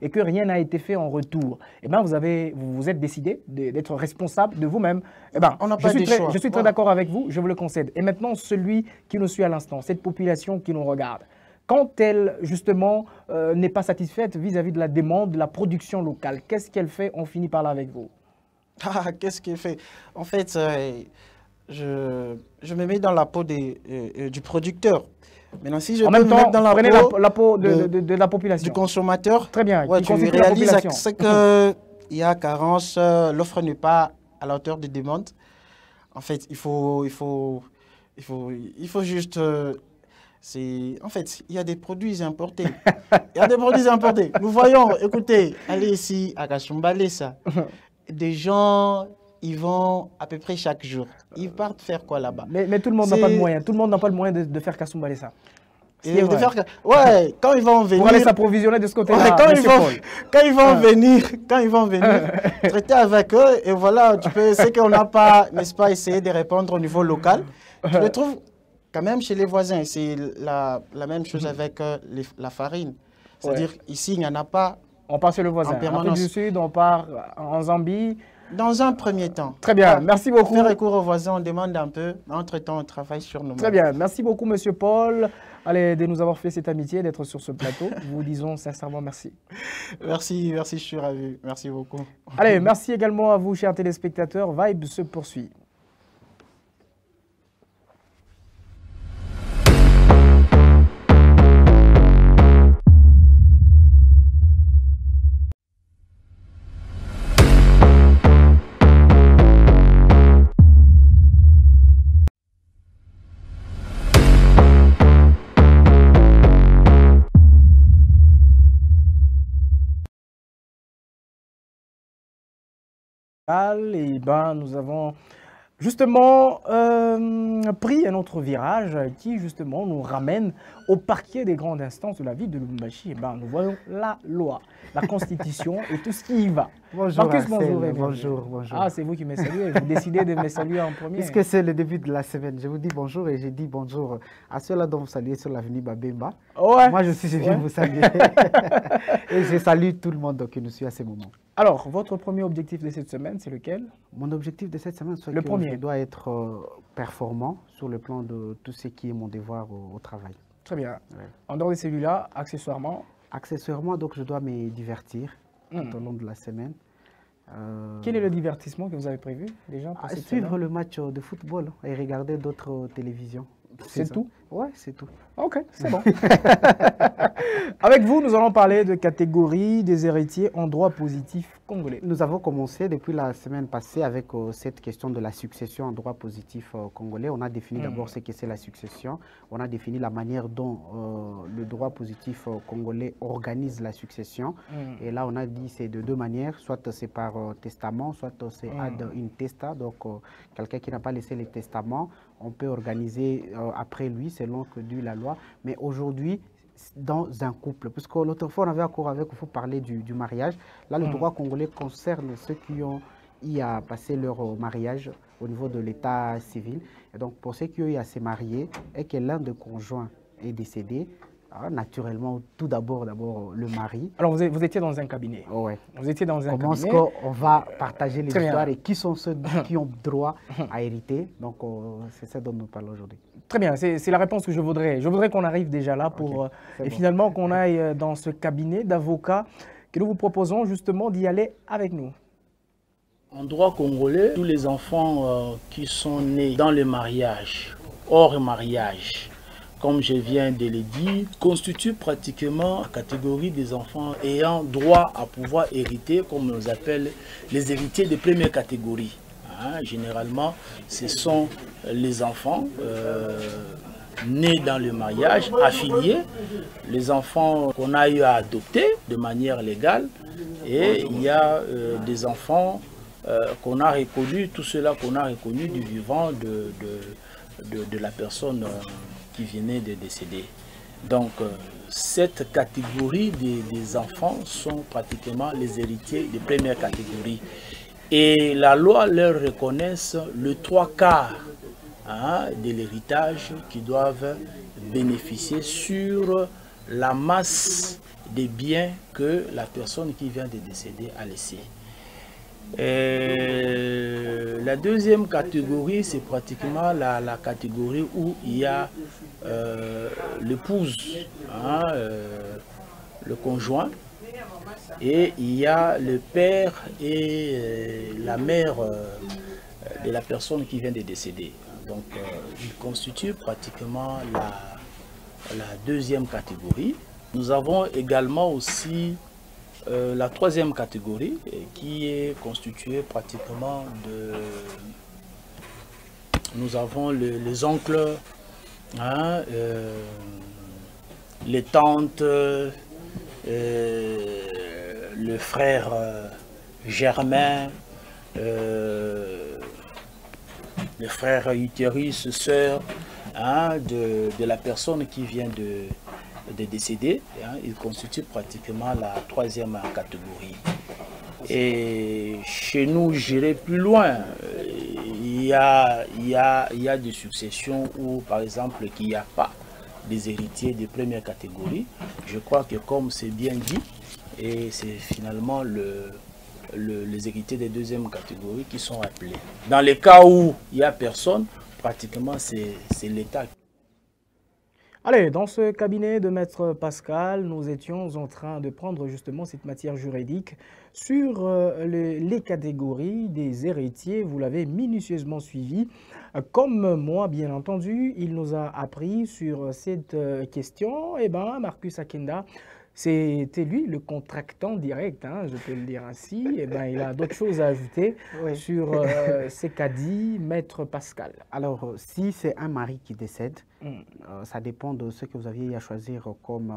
et que rien n'a été fait en retour. Eh bien, vous êtes décidé d'être responsable de vous-même. Eh bien, je suis très d'accord avec vous, je vous le concède. Et maintenant, celui qui nous suit à l'instant, cette population qui nous regarde, quand elle, justement, n'est pas satisfaite vis-à-vis de la demande, de la production locale, qu'est-ce qu'elle fait? On finit par là avec vous. Qu'est-ce qu'elle fait? En fait, je me mets dans la peau du producteur. Maintenant, si je en même temps, me mettre dans la peau de la population. Du consommateur. Très bien. Ouais, tu réalises qu'il y a carence, l'offre n'est pas à la hauteur des demandes. En fait, il faut juste... en fait, il y a des produits importés. Il y a des produits importés. Nous voyons, écoutez, allez ici à Kasumbalesa. Des gens, ils vont à peu près chaque jour. Ils partent faire quoi là-bas? Mais tout le monde n'a pas de moyens. Tout le monde n'a pas le moyen de faire Kasumbalesa. Ouais, quand ils vont venir... Pour aller s'approvisionner de ce côté-là, ouais, quand ils vont venir traiter avec eux, et voilà, tu peux, c'est qu'on n'a pas, n'est-ce pas, essayé de répondre au niveau local. Je le trouve quand même chez les voisins. C'est la même chose avec la farine. C'est-à-dire, ici, il n'y en a pas. On part chez le voisin. En Afrique du Sud, on part en Zambie. Dans un premier temps. Très bien, merci beaucoup. Faire recours aux voisins, on demande un peu. Entre-temps, on travaille sur nous-mêmes. Très bien, merci beaucoup, Monsieur Paul, de nous avoir fait cette amitié, d'être sur ce plateau. Nous vous disons sincèrement merci. Merci, je suis ravi. Merci beaucoup. Allez, merci également à vous, chers téléspectateurs. Vibe se poursuit. Et nous avons justement pris un autre virage qui justement nous ramène au parquet des grandes instances de la ville de Lubumbashi. Nous voyons la loi, la constitution et tout ce qui y va. Bonjour, Marcus, bonjour. Ah, c'est vous qui me saluez, vous décidez de me saluer en premier. Puisque c'est le début de la semaine, je vous dis bonjour et je dis bonjour à ceux-là dont vous saluez sur l'avenue Babemba. Ouais. Moi, je viens vous saluer. Et je salue tout le monde qui nous suit à ce moment. Alors, votre premier objectif de cette semaine, c'est lequel? Mon objectif de cette semaine, c'est que je dois être performant sur le plan de tout ce qui est mon devoir au travail. Très bien. Ouais. En dehors de celui-là, accessoirement? Accessoirement, donc je dois me divertir tout au long de la semaine. Quel est le divertissement que vous avez prévu déjà pour cette suivre semaine? Le match de football et regarder d'autres télévisions. C'est tout? Ouais, c'est tout. Ok, c'est bon. Avec vous, nous allons parler de catégorie des héritiers en droit positif congolais. Nous avons commencé depuis la semaine passée avec cette question de la succession en droit positif congolais. On a défini d'abord ce que c'est la succession. On a défini la manière dont le droit positif congolais organise la succession. Et là, on a dit c'est de deux manières. Soit c'est par testament, soit c'est ad intesta. Donc, quelqu'un qui n'a pas laissé les testaments, on peut organiser après lui, selon que dit la loi. Mais aujourd'hui, dans un couple, puisque l'autre fois, on avait accord avec, il faut parler du mariage. Là, le droit congolais concerne ceux qui ont eu à passer leur mariage au niveau de l'état civil. Et donc, pour ceux qui ont eu à se marier et que l'un des conjoints est décédé, naturellement, tout d'abord, le mari. Alors, vous étiez dans un cabinet. Ouais. Vous étiez dans un Comment cabinet. est-ce qu'on va partager les histoires et qui sont ceux qui ont droit à hériter? Donc, c'est ça dont nous parlons aujourd'hui. Très bien, c'est la réponse que je voudrais. Je voudrais qu'on arrive déjà là pour, et finalement qu'on aille dans ce cabinet d'avocats que nous vous proposons justement d'y aller avec nous. En droit congolais, tous les enfants qui sont nés dans le mariage, hors mariage, comme je viens de le dire, constituent pratiquement la catégorie des enfants ayant droit à pouvoir hériter, comme on les appelle les héritiers de première catégorie. Généralement, ce sont les enfants nés dans le mariage, affiliés, les enfants qu'on a eu à adopter de manière légale, et il y a des enfants qu'on a reconnus, tout cela qu'on a reconnu du vivant de la personne qui venait de décéder. Donc, cette catégorie des enfants sont pratiquement les héritiers de première catégorie. Et la loi leur reconnaît le 3/4 de l'héritage qui doivent bénéficier sur la masse des biens que la personne qui vient de décéder a laissé. La deuxième catégorie, c'est pratiquement la catégorie où il y a l'épouse, le conjoint, et il y a le père et la mère de la personne qui vient de décéder. Donc, il constitue pratiquement la deuxième catégorie. Nous avons également aussi la troisième catégorie qui est constituée pratiquement de... Nous avons les oncles, les tantes, le frère germain, le frère utérus, sœur de la personne qui vient de décéder. Il constitue pratiquement la troisième catégorie. Et chez nous, j'irai plus loin. Il y a des successions où, par exemple, qu'il n'y a pas des héritiers de première catégorie. Je crois que comme c'est bien dit, et c'est finalement les héritiers de deuxième catégorie qui sont appelés. Dans les cas où il n'y a personne, pratiquement c'est l'État. Allez, dans ce cabinet de Maître Pascal, nous étions en train de prendre justement cette matière juridique sur les catégories des héritiers. Vous l'avez minutieusement suivi. Comme moi, bien entendu, il nous a appris sur cette question. Eh bien, Marcus Akenda, c'était lui le contractant direct, je peux le dire ainsi. Eh ben, il a d'autres choses à ajouter sur ce qu'a dit Maître Pascal. Alors, si c'est un mari qui décède, ça dépend de ce que vous aviez à choisir comme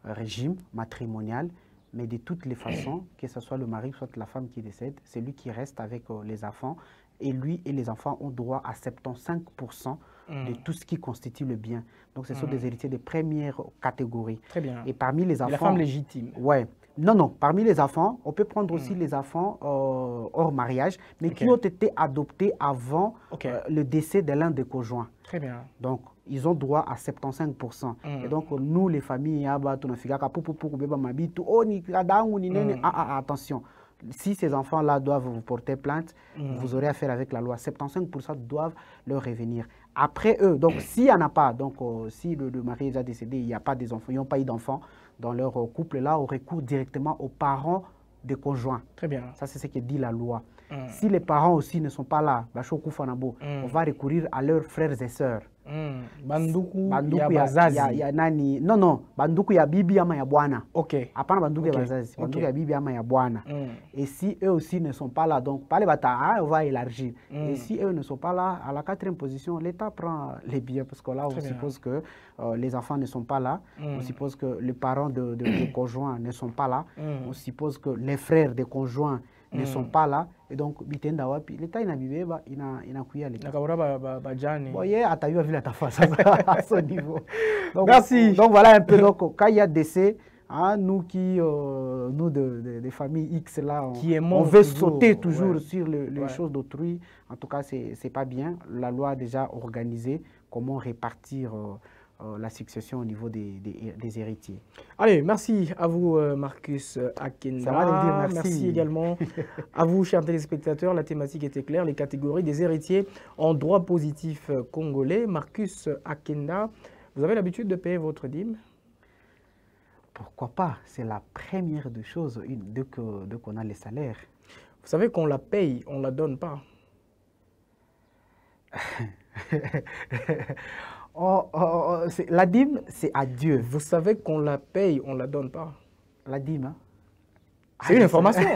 régime matrimonial. Mais de toutes les façons, que ce soit le mari, soit la femme qui décède, c'est lui qui reste avec les enfants. Et lui et les enfants ont droit à 75% de tout ce qui constitue le bien. Donc, ce sont des héritiers de première catégorie. Très bien. Et parmi les enfants... la femme légitime. Ouais. Non. Parmi les enfants, on peut prendre aussi les enfants hors mariage, mais qui ont été adoptés avant le décès de l'un des conjoints. Très bien. Donc, ils ont droit à 75%. Et donc, nous, les familles, attention. Si ces enfants-là doivent vous porter plainte, vous aurez affaire avec la loi. 75% doivent leur revenir. Après eux, donc s'il n'y en a pas, donc si le mari est déjà décédé, il n'y a pas des enfants, ils n'ont pas eu d'enfants dans leur couple, là, on recourt directement aux parents des conjoints. Très bien. Ça, c'est ce que dit la loi. Si les parents aussi ne sont pas là, on va recourir à leurs frères et sœurs. Banduku ya bazazi. Ya nani? Non, banduku ya bibi ama ya bwana. Ok. Apana banduku ya bazazi. Banduku ya bibi ama ya bwana. Et si eux aussi ne sont pas là, donc par les batailles, on va élargir. Et si eux ne sont pas là, à la quatrième position, l'État prend les biens parce que là, on suppose que les enfants ne sont pas là. On suppose que les parents des conjoints ne sont pas là. On suppose que les frères des conjoints ne sont pas là. Et donc, l'État il a cuillé l'État. Voyez, à ce niveau. Donc, merci. Donc voilà un peu. Donc, quand il y a décès, nous des familles X là, on veut sauter toujours sur les choses d'autrui. En tout cas, c'est pas bien. La loi a déjà organisé comment répartir la succession au niveau des héritiers. Allez, merci à vous, Marcus Akenda. Ça va de dire merci. Merci également à vous, chers téléspectateurs. La thématique était claire, les catégories des héritiers en droit positif congolais. Marcus Akenda, vous avez l'habitude de payer votre dîme? Pourquoi pas? C'est la première des choses dès qu'on a les salaires. Vous savez qu'on la paye, on ne la donne pas. La dîme, c'est à Dieu. Vous savez qu'on la paye, on ne la donne pas. La dîme, hein? C'est une information.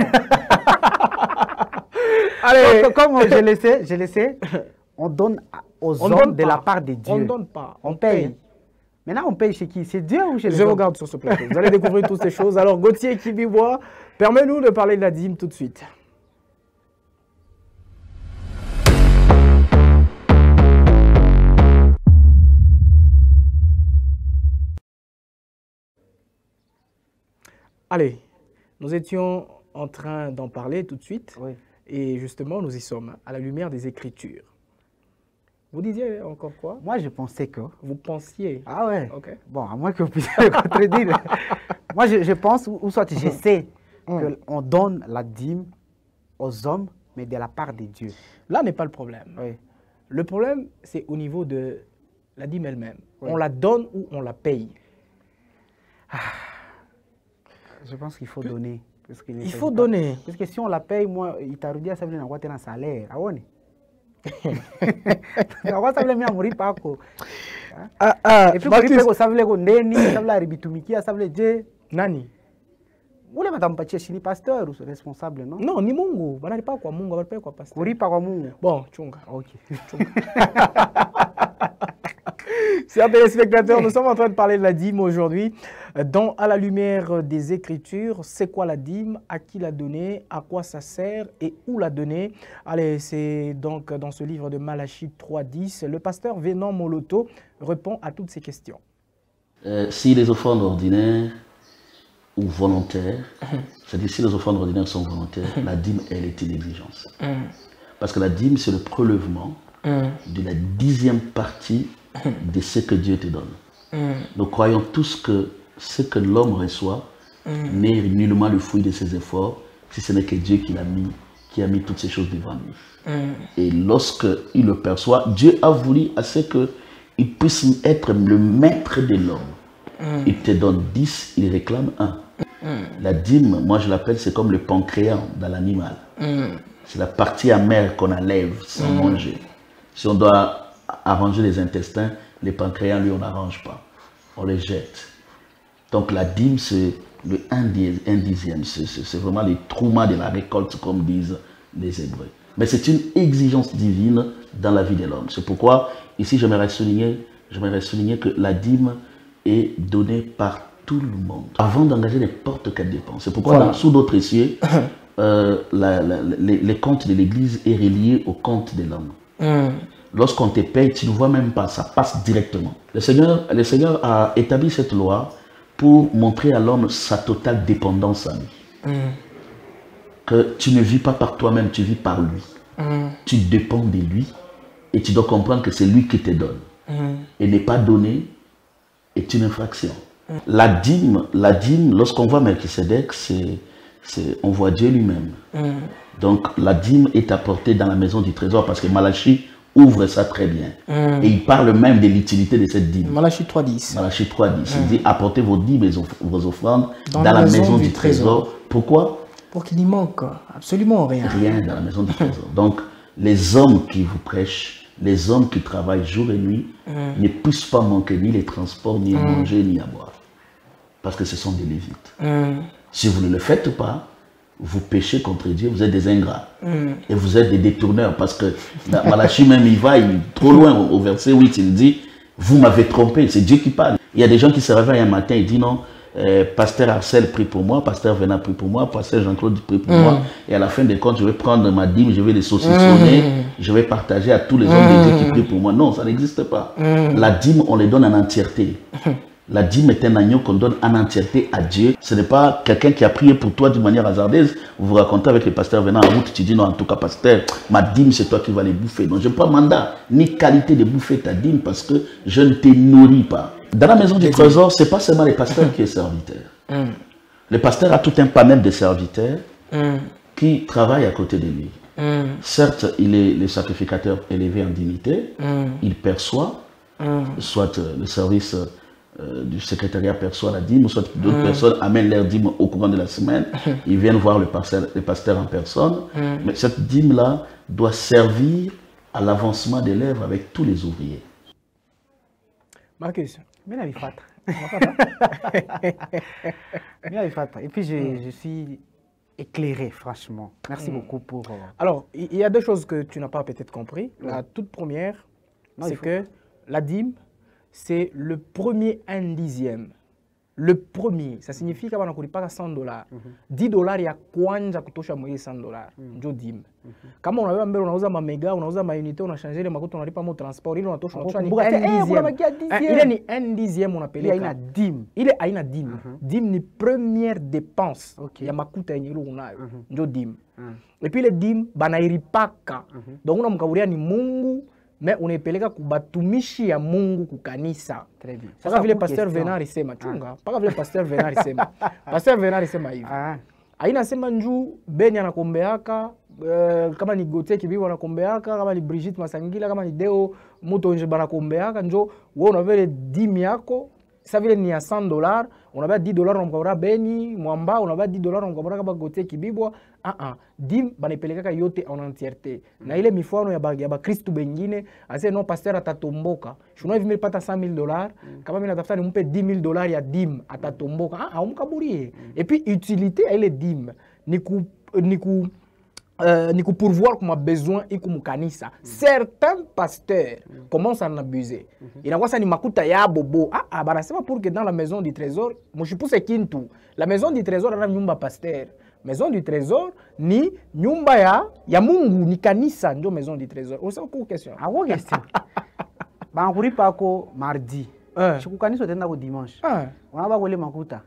Allez. Comme je le sais, on donne aux hommes de la part de Dieu. On ne donne pas. On paye. Maintenant, on paye chez qui? C'est Dieu ou chez les hommes? Je vous garde sur ce plateau. Vous allez découvrir toutes ces choses. Alors, Gauthier Kibibois, permets-nous de parler de la dîme tout de suite. Allez, nous étions en train d'en parler tout de suite. Oui. Et justement, nous y sommes, à la lumière des Écritures. Vous disiez encore quoi? Moi, je pensais que... Vous pensiez? Ah ouais. Ok. Bon, à moins que vous puissiez le contredire. Moi, je pense, ou soit je sais qu'on donne la dîme aux hommes, mais de la part de Dieu. Là n'est pas le problème. Oui. Le problème, c'est au niveau de la dîme elle-même. Oui. On la donne ou on la paye? Je pense qu'il faut donner. Il faut donner. Parce que si on la paye, moi, il t'a dit ça veut dire un salaire. Ah ouais. Ça veut dire mourir pas quoi. Et puis ça veut dire qu'on neni, ça veut dire ribitumikia, ça veut dire nani. Vous voulez madame Pache ni pasteur ou responsable non? Non, ni Mungu. Banali pas quoi Mungu, pas quoi pasteur. Kuri pas quoi Mungu. Bon, chunga. OK. Chers téléspectateurs, nous sommes en train de parler de la dîme aujourd'hui. Dans À la lumière des Écritures, c'est quoi la dîme? À qui la donner? À quoi ça sert? Et où la donner? Allez, c'est donc dans ce livre de Malachie 3.10. Le pasteur Vénan Moloto répond à toutes ces questions. Si les offrandes ordinaires ou volontaires, c'est-à-dire si les offrandes ordinaires sont volontaires, la dîme, elle est une exigence. Parce que la dîme, c'est le prélèvement de la 10e partie de ce que Dieu te donne. Nous croyons tous que ce que l'homme reçoit n'est nullement le fruit de ses efforts, si ce n'est que Dieu qui a mis toutes ces choses devant lui. Et lorsqu'il le perçoit, Dieu a voulu à ce qu'il puisse être le maître de l'homme. Il te donne 10, il réclame 1. La dîme, moi je l'appelle, c'est comme le pancréas dans l'animal. C'est la partie amère qu'on enlève sans manger. Si on doit arranger les intestins, les pancréas, lui, on n'arrange pas. On les jette. Donc la dîme, c'est le 1/10. C'est vraiment les troumas de la récolte, comme disent les Hébreux. Mais c'est une exigence divine dans la vie de l'homme. C'est pourquoi, ici, j'aimerais souligner que la dîme est donnée par tout le monde, avant d'engager n'importe quelle dépense. C'est pourquoi, sous d'autres cieux, les comptes de l'Église est relié aux comptes de l'homme. Lorsqu'on te paye, tu ne vois même pas, ça passe directement. Le Seigneur a établi cette loi pour montrer à l'homme sa totale dépendance à lui. Que tu ne vis pas par toi-même, tu vis par lui. Tu dépends de lui et tu dois comprendre que c'est lui qui te donne. Et ne pas donner est une infraction. La dîme, lorsqu'on voit Melchisedec, on voit Dieu lui-même. Donc la dîme est apportée dans la maison du trésor parce que Malachie ouvre ça très bien. Et il parle même de l'utilité de cette dîme. Malachie 3.10. Malachie 3.10. Il dit apportez vos dîmes et vos offrandes dans la maison du trésor. Pourquoi? Pour qu'il n'y manque absolument rien. Rien dans la maison du trésor. Donc les hommes qui vous prêchent, les hommes qui travaillent jour et nuit, ne puissent pas manquer ni les transports, ni à manger, ni à boire. Parce que ce sont des Lévites. Si vous ne le faites pas, vous péchez contre Dieu, vous êtes des ingrats. Et vous êtes des détourneurs. Parce que Malachie même, il va trop loin au verset 8, il dit, vous m'avez trompé, c'est Dieu qui parle. Il y a des gens qui se réveillent un matin et disent non, pasteur Arcel prie pour moi, pasteur Venat prie pour moi, pasteur Jean-Claude prie pour moi. Et à la fin des comptes, je vais prendre ma dîme, je vais les saucissonner, je vais partager à tous les hommes de Dieu qui prient pour moi. Non, ça n'existe pas. La dîme, on les donne en entièreté. La dîme est un agneau qu'on donne en entièreté à Dieu. Ce n'est pas quelqu'un qui a prié pour toi d'une manière hasardeuse. Vous vous racontez avec les pasteurs venant en route, tu dis non, en tout cas, pasteur, ma dîme, c'est toi qui vas les bouffer. Donc, je n'ai pas mandat ni qualité de bouffer ta dîme parce que je ne te nourris pas. Dans la maison du trésor, ce n'est pas seulement les pasteurs qui sont serviteurs. Le pasteur a tout un panel de serviteurs qui travaillent à côté de lui. Certes, il est le sacrificateur élevé en dignité. Il perçoit, soit le service du secrétariat perçoit la dîme, soit d'autres personnes amènent leur dîme au courant de la semaine. Ils viennent voir le pasteur en personne. Mais cette dîme-là doit servir à l'avancement des lèvres avec tous les ouvriers. Marcus, et puis je suis éclairé, franchement. Merci beaucoup pour... Alors, il y a deux choses que tu n'as pas peut-être compris. La toute première, c'est que la dîme, c'est le premier 1/10. Le premier, ça signifie qu'on n'a pas $100. $10, il y a kwanja kutosha moye $100. Njo dîme. Kama unaweza mbele unauza mamega, unauza maunité, unachangele makuta unalipa mo transport, ile unatosha ni 1/10. Ile ni 1/10 unapeleka. Ile haina dîme. Ile haina dîme. Dîme ni première dépense ya makuta yenye ile unayo. Njo dîme. Et puis le dîme banairipaka. Donc unamkaburia ni Mungu. Mais unaipeleka kubatumishi ya Mungu kukanisa. Très bien. Paka vile pasteur Venari sema chunga. Paka vile pasteur Venari sema. Pasteur Venari sema hivi. Aina sema njuu Beni anakombeaka, kama ni Gauthier Kibibu anakombeaka, kama ni Brigitte Masangila, kama ni Deo Mutonje banakombeaka, njoo wewe unavele dimi yako. Ça veut dire $100, on avait $10 on mkabura Beni, Mwamba, on avait $10 on mkabura kaba Gauthier Kibibwa. Dim banipeleka yote en entièreté. Na ile mifano ya ba Kristo bengine, ase non pasteur atatomboka. Shunwa hivi nilipata $100,000, kama mimi natafuta nimpe $10,000 ya dim atatomboka. Umkaburie. Et puis utilité ile dim ni ku pourvoir comme besoin et comme kanisa. Certains pasteurs commencent à en abuser. Il y a ni makuta ya bobo. C'est pas pour que dans la maison du trésor, moi je pousse kintu. La maison du trésor a nyumba pasteur. Maison du trésor ni nyumba ya Mungu ni kanisa ndio maison du trésor. On sait pour question. Ah ouais question. Ba nguri pako mardi. Shikukanisa tenda ko dimanche. On va kule makuta.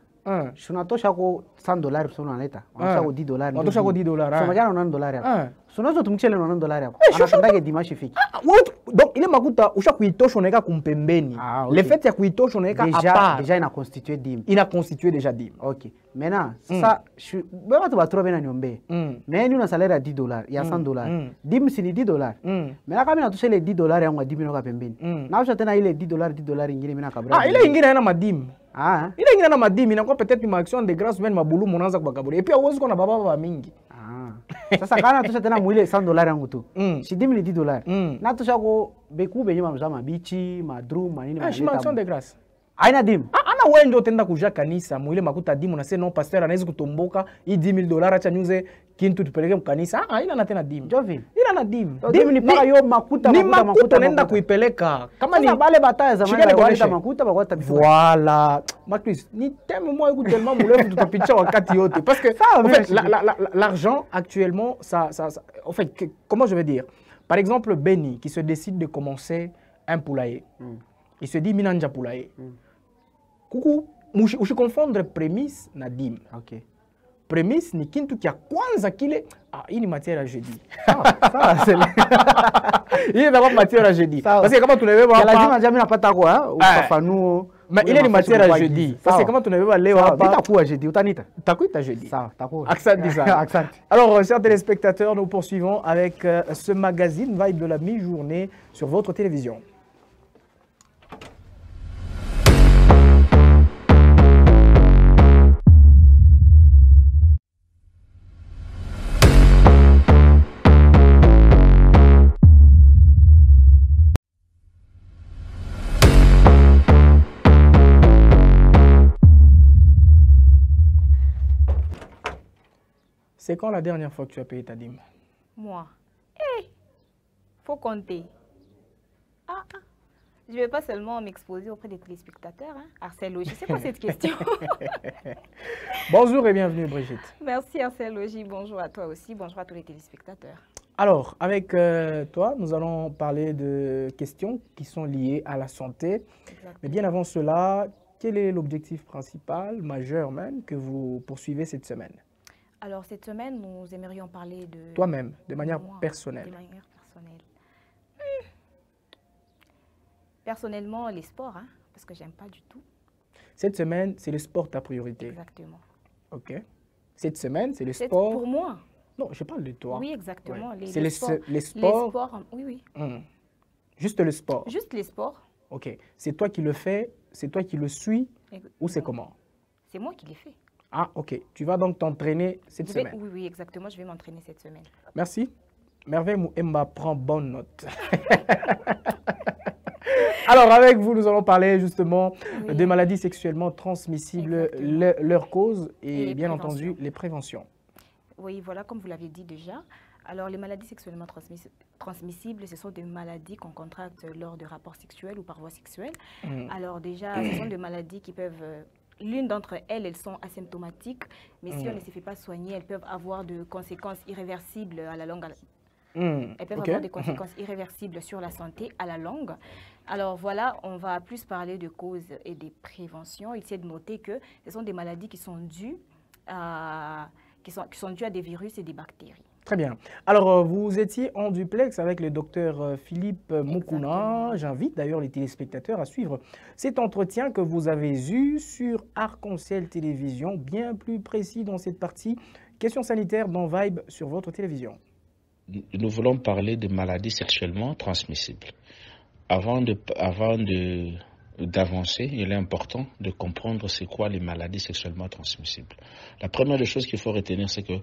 Sunatosha ko $100 sio unaleta. Unatosha ko $10. Unatosha ko $10. Sio majana $100 hapo. Sunazo tumchele $100 hapo. Anataka dimanche ifike. Donc ile makuta usha kuitosha unaweka kumpembeni. Le fait ya kuitosha unaweka à part. Déjà ina constitué dîme. Il a constitué déjà dîme. OK. Maintenant, ça baba tu vas trouver na niombe. Mais nous na salaire à $10, il y a $100. Dîme c'est $10. Mais là kama natosha ile $10 yangu dîme inoka pembeni. Na usha tena ile $10 ingine mimi nakabra. Ile ingine haina madîme. Ile ingine na madîme inakuwa peut-être ma action de grâce même mabulu mnaanza kubakaburi. Et puis uwezo kuna baba mingi. Sasa kana tosha tena mwile $100 yangu tu. Si dîme ni $10. Na tosha ko beku benye mamzama bichi, madrum, manini manini. Ah, action de grâce. Haina dîme. Ana wewe ndio utaenda kuja kanisa mwile makuta dîme unasema non pasteur anaweza kutomboka hii $10,000 acha nyuze kintu tupeleke mkanisa. Haina na tena dîme. Jovin. Ila na dîme. Dîme ni paka yo makuta naenda kuipeleka. Kama ni bale bataya zamani waleta makuta bakwata bifua. Voilà. Marcus, ni thème moi écoute tellement moulevu tutapicha wakati yote parce que en fait l'argent actuellement ça en fait comment je vais dire. Par exemple Benny qui se décide de commencer un poulailler. Il se dit minanja poulailler. Coucou, ushi confondre prémisse na dîme. OK. Prémisse ni kintu kia kwanza kile hii ni matière à jeudi. Sawa c'est hii ndio matière à jeudi. Parce que kama tunabeba hapa lazima jamii napata kwa ufafanuo. Mais ile ni matière à jeudi. Parce que kama tunabeba leo hapa itakuwa jeudi utanita. Takuita jeudi. Sawa, takuwa. Accent ça. Alors chers téléspectateurs, nous poursuivons avec ce magazine Vibe de la mi-journée sur votre télévision. C'est quand la dernière fois que tu as payé ta dîme? Moi? Faut compter. Je ne vais pas seulement m'exposer auprès des téléspectateurs. Arcel Logis, c'est quoi cette question? Bonjour et bienvenue Brigitte. Merci Arcel Logis, bonjour à toi aussi, bonjour à tous les téléspectateurs. Alors, avec toi, nous allons parler de questions qui sont liées à la santé. Exactement. Mais bien avant cela, quel est l'objectif principal, majeur même, que vous poursuivez cette semaine? Alors, cette semaine, nous aimerions parler de... Toi-même, de manière moi, personnelle. De manière personnelle. Personnellement, les sports, hein, parce que j'aime pas du tout. Cette semaine, c'est le sport ta priorité. Exactement. OK. Cette semaine, c'est le sport... Pour moi. Non, je parle de toi. Oui, exactement. Ouais. Les C'est les sports. Les sports, oui, oui. Juste le sport. Juste les sports. OK. C'est toi qui le fais, c'est toi qui le suis, ou c'est comment? C'est moi qui l'ai fait. Ah, OK. Tu vas donc t'entraîner cette semaine? Oui, oui, exactement. Je vais m'entraîner cette semaine. Merci. Merveille Mouemba prend bonne note. Alors, avec vous, nous allons parler justement des maladies sexuellement transmissibles, leurs causes et bien entendu les préventions. Oui, voilà, comme vous l'avez dit déjà. Alors, les maladies sexuellement transmissibles, ce sont des maladies qu'on contracte lors de rapports sexuels ou par voie sexuelle. Alors déjà, ce sont des maladies qui peuvent... L'une d'entre elles, elles sont asymptomatiques, mais si on ne se fait pas soigner, elles peuvent avoir de conséquences irréversibles à la longue. Elles peuvent avoir des conséquences irréversibles sur la santé à la longue. Alors voilà, on va plus parler de causes et des préventions. Il s'est de noter que ce sont des maladies qui sont dues à des virus et des bactéries. Très bien. Alors, vous étiez en duplex avec le docteur Philippe Mukuna. J'invite d'ailleurs les téléspectateurs à suivre cet entretien que vous avez eu sur Arc-en-Ciel Télévision, bien plus précis dans cette partie. Questions sanitaires dans Vibe sur votre télévision. Nous voulons parler de maladies sexuellement transmissibles. Avant d'avancer, il est important de comprendre c'est quoi les maladies sexuellement transmissibles. La première des choses qu'il faut retenir, c'est que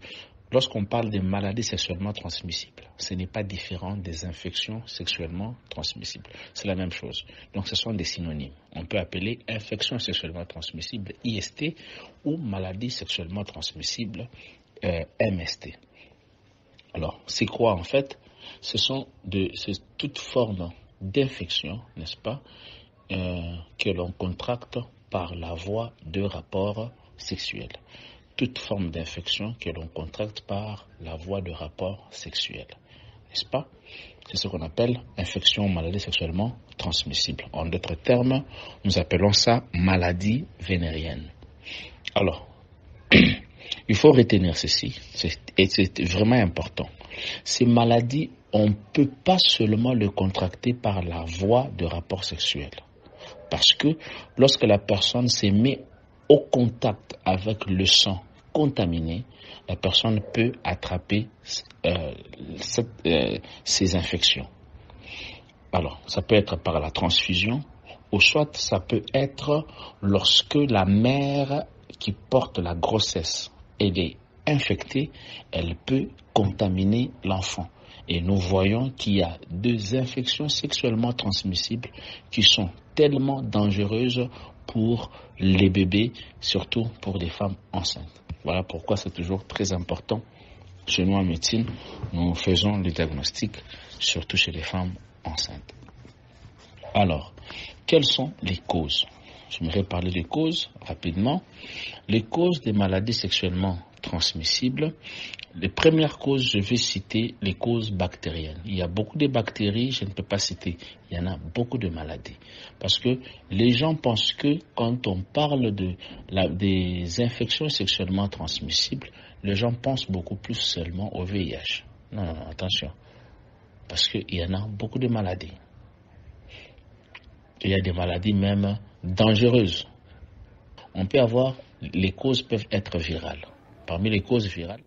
lorsqu'on parle de maladies sexuellement transmissibles, ce n'est pas différent des infections sexuellement transmissibles. C'est la même chose. Donc ce sont des synonymes. On peut appeler infection sexuellement transmissible IST ou maladie sexuellement transmissible MST. Alors, c'est quoi en fait? C'est toute forme d'infection, n'est-ce pas, que l'on contracte par la voie de rapport sexuel. Toute forme d'infection que l'on contracte par la voie de rapport sexuel, n'est-ce pas? C'est ce qu'on appelle infection ou maladie sexuellement transmissible. En d'autres termes, nous appelons ça maladie vénérienne. Alors, il faut retenir ceci, et c'est vraiment important. Ces maladies, on ne peut pas seulement les contracter par la voie de rapport sexuel. Parce que lorsque la personne se met au contact avec le sang contaminé, la personne peut attraper ces infections. Alors, ça peut être par la transfusion, ou soit ça peut être lorsque la mère qui porte la grossesse elle est infectée, elle peut contaminer l'enfant. Et nous voyons qu'il y a deux infections sexuellement transmissibles qui sont tellement dangereuses pour les bébés, surtout pour les femmes enceintes. Voilà pourquoi c'est toujours très important. Chez nous en médecine, nous faisons le diagnostic, surtout chez les femmes enceintes. Alors, quelles sont les causes? J'aimerais parler des causes rapidement. Les causes des maladies sexuellement transmissibles. Les premières causes, je vais citer les causes bactériennes. Il y a beaucoup de bactéries, je ne peux pas citer. Il y en a beaucoup de maladies. Parce que les gens pensent que quand on parle des infections sexuellement transmissibles, les gens pensent beaucoup plus seulement au VIH. Non, non, attention. Parce qu'il y en a beaucoup de maladies. Il y a des maladies même dangereuses. On peut avoir, les causes peuvent être virales. Parmi les causes virales.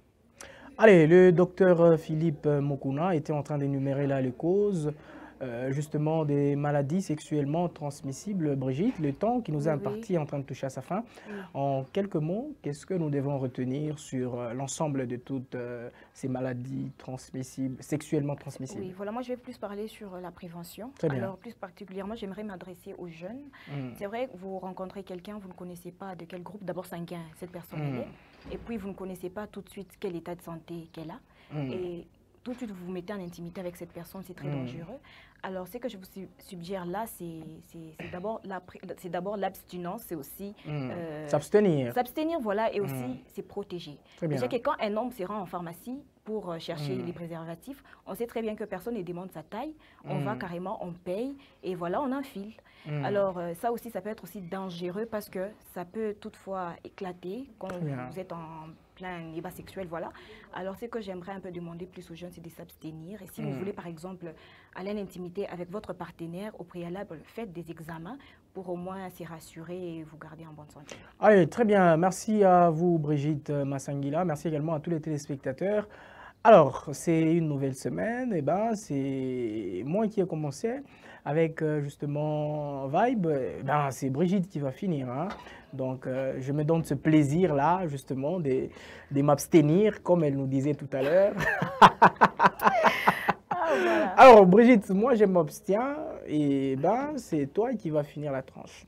Allez, le docteur Philippe Mukuna était en train d'énumérer là les causes justement des maladies sexuellement transmissibles. Brigitte, le temps qui nous est imparti est en train de toucher à sa fin. En quelques mots, qu'est-ce que nous devons retenir sur l'ensemble de toutes ces maladies transmissibles, sexuellement transmissibles? Oui, voilà, moi je vais plus parler sur la prévention. Très bien. Alors plus particulièrement, j'aimerais m'adresser aux jeunes. C'est vrai que vous rencontrez quelqu'un, vous ne connaissez pas de quel groupe, d'abord sanguin cette personne est, et puis vous ne connaissez pas tout de suite quel état de santé qu'elle a. Et tout de suite vous vous mettez en intimité avec cette personne, c'est très dangereux. Alors, ce que je vous suggère là, c'est d'abord l'abstinence, c'est aussi... s'abstenir. S'abstenir, voilà, et aussi c'est protéger. Déjà que quand un homme se rend en pharmacie pour chercher les préservatifs, on sait très bien que personne ne demande sa taille, on va carrément, on paye, et voilà, on enfile. Alors, ça aussi, ça peut être aussi dangereux parce que ça peut toutefois éclater quand vous êtes en plein débat sexuel, voilà. Alors, ce que j'aimerais un peu demander plus aux jeunes, c'est de s'abstenir. Et si vous voulez, par exemple, aller en intimité avec votre partenaire, au préalable, faites des examens pour au moins s'y rassurer et vous garder en bonne santé. Allez, très bien. Merci à vous, Brigitte Massangila. Merci également à tous les téléspectateurs. Alors, c'est une nouvelle semaine. Et ben, c'est moi qui ai commencé avec justement Vibe. Ben, c'est Brigitte qui va finir. Hein. Donc, je me donne ce plaisir-là, justement, de m'abstenir, comme elle nous disait tout à l'heure. Voilà. Alors, Brigitte, moi, je m'abstiens. Et ben, c'est toi qui vas finir la tranche.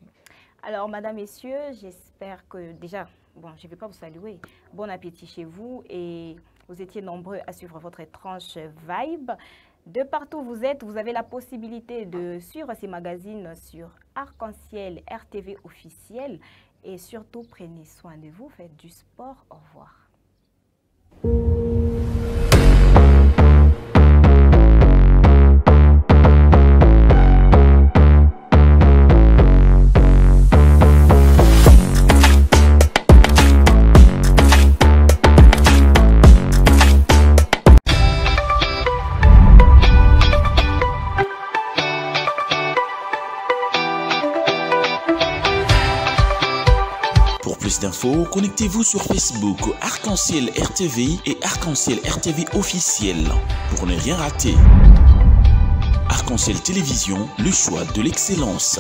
Alors, madame, messieurs, j'espère que déjà, bon, je ne vais pas vous saluer. Bon appétit chez vous et vous étiez nombreux à suivre votre tranche Vibe. De partout où vous êtes, vous avez la possibilité de suivre ces magazines sur Arc-en-Ciel RTV officiel. Et surtout, prenez soin de vous, faites du sport. Au revoir. Plus d'infos, connectez-vous sur Facebook Arc-en-Ciel RTV et Arc-en-Ciel RTV officiel pour ne rien rater. Arc-en-Ciel Télévision, le choix de l'excellence.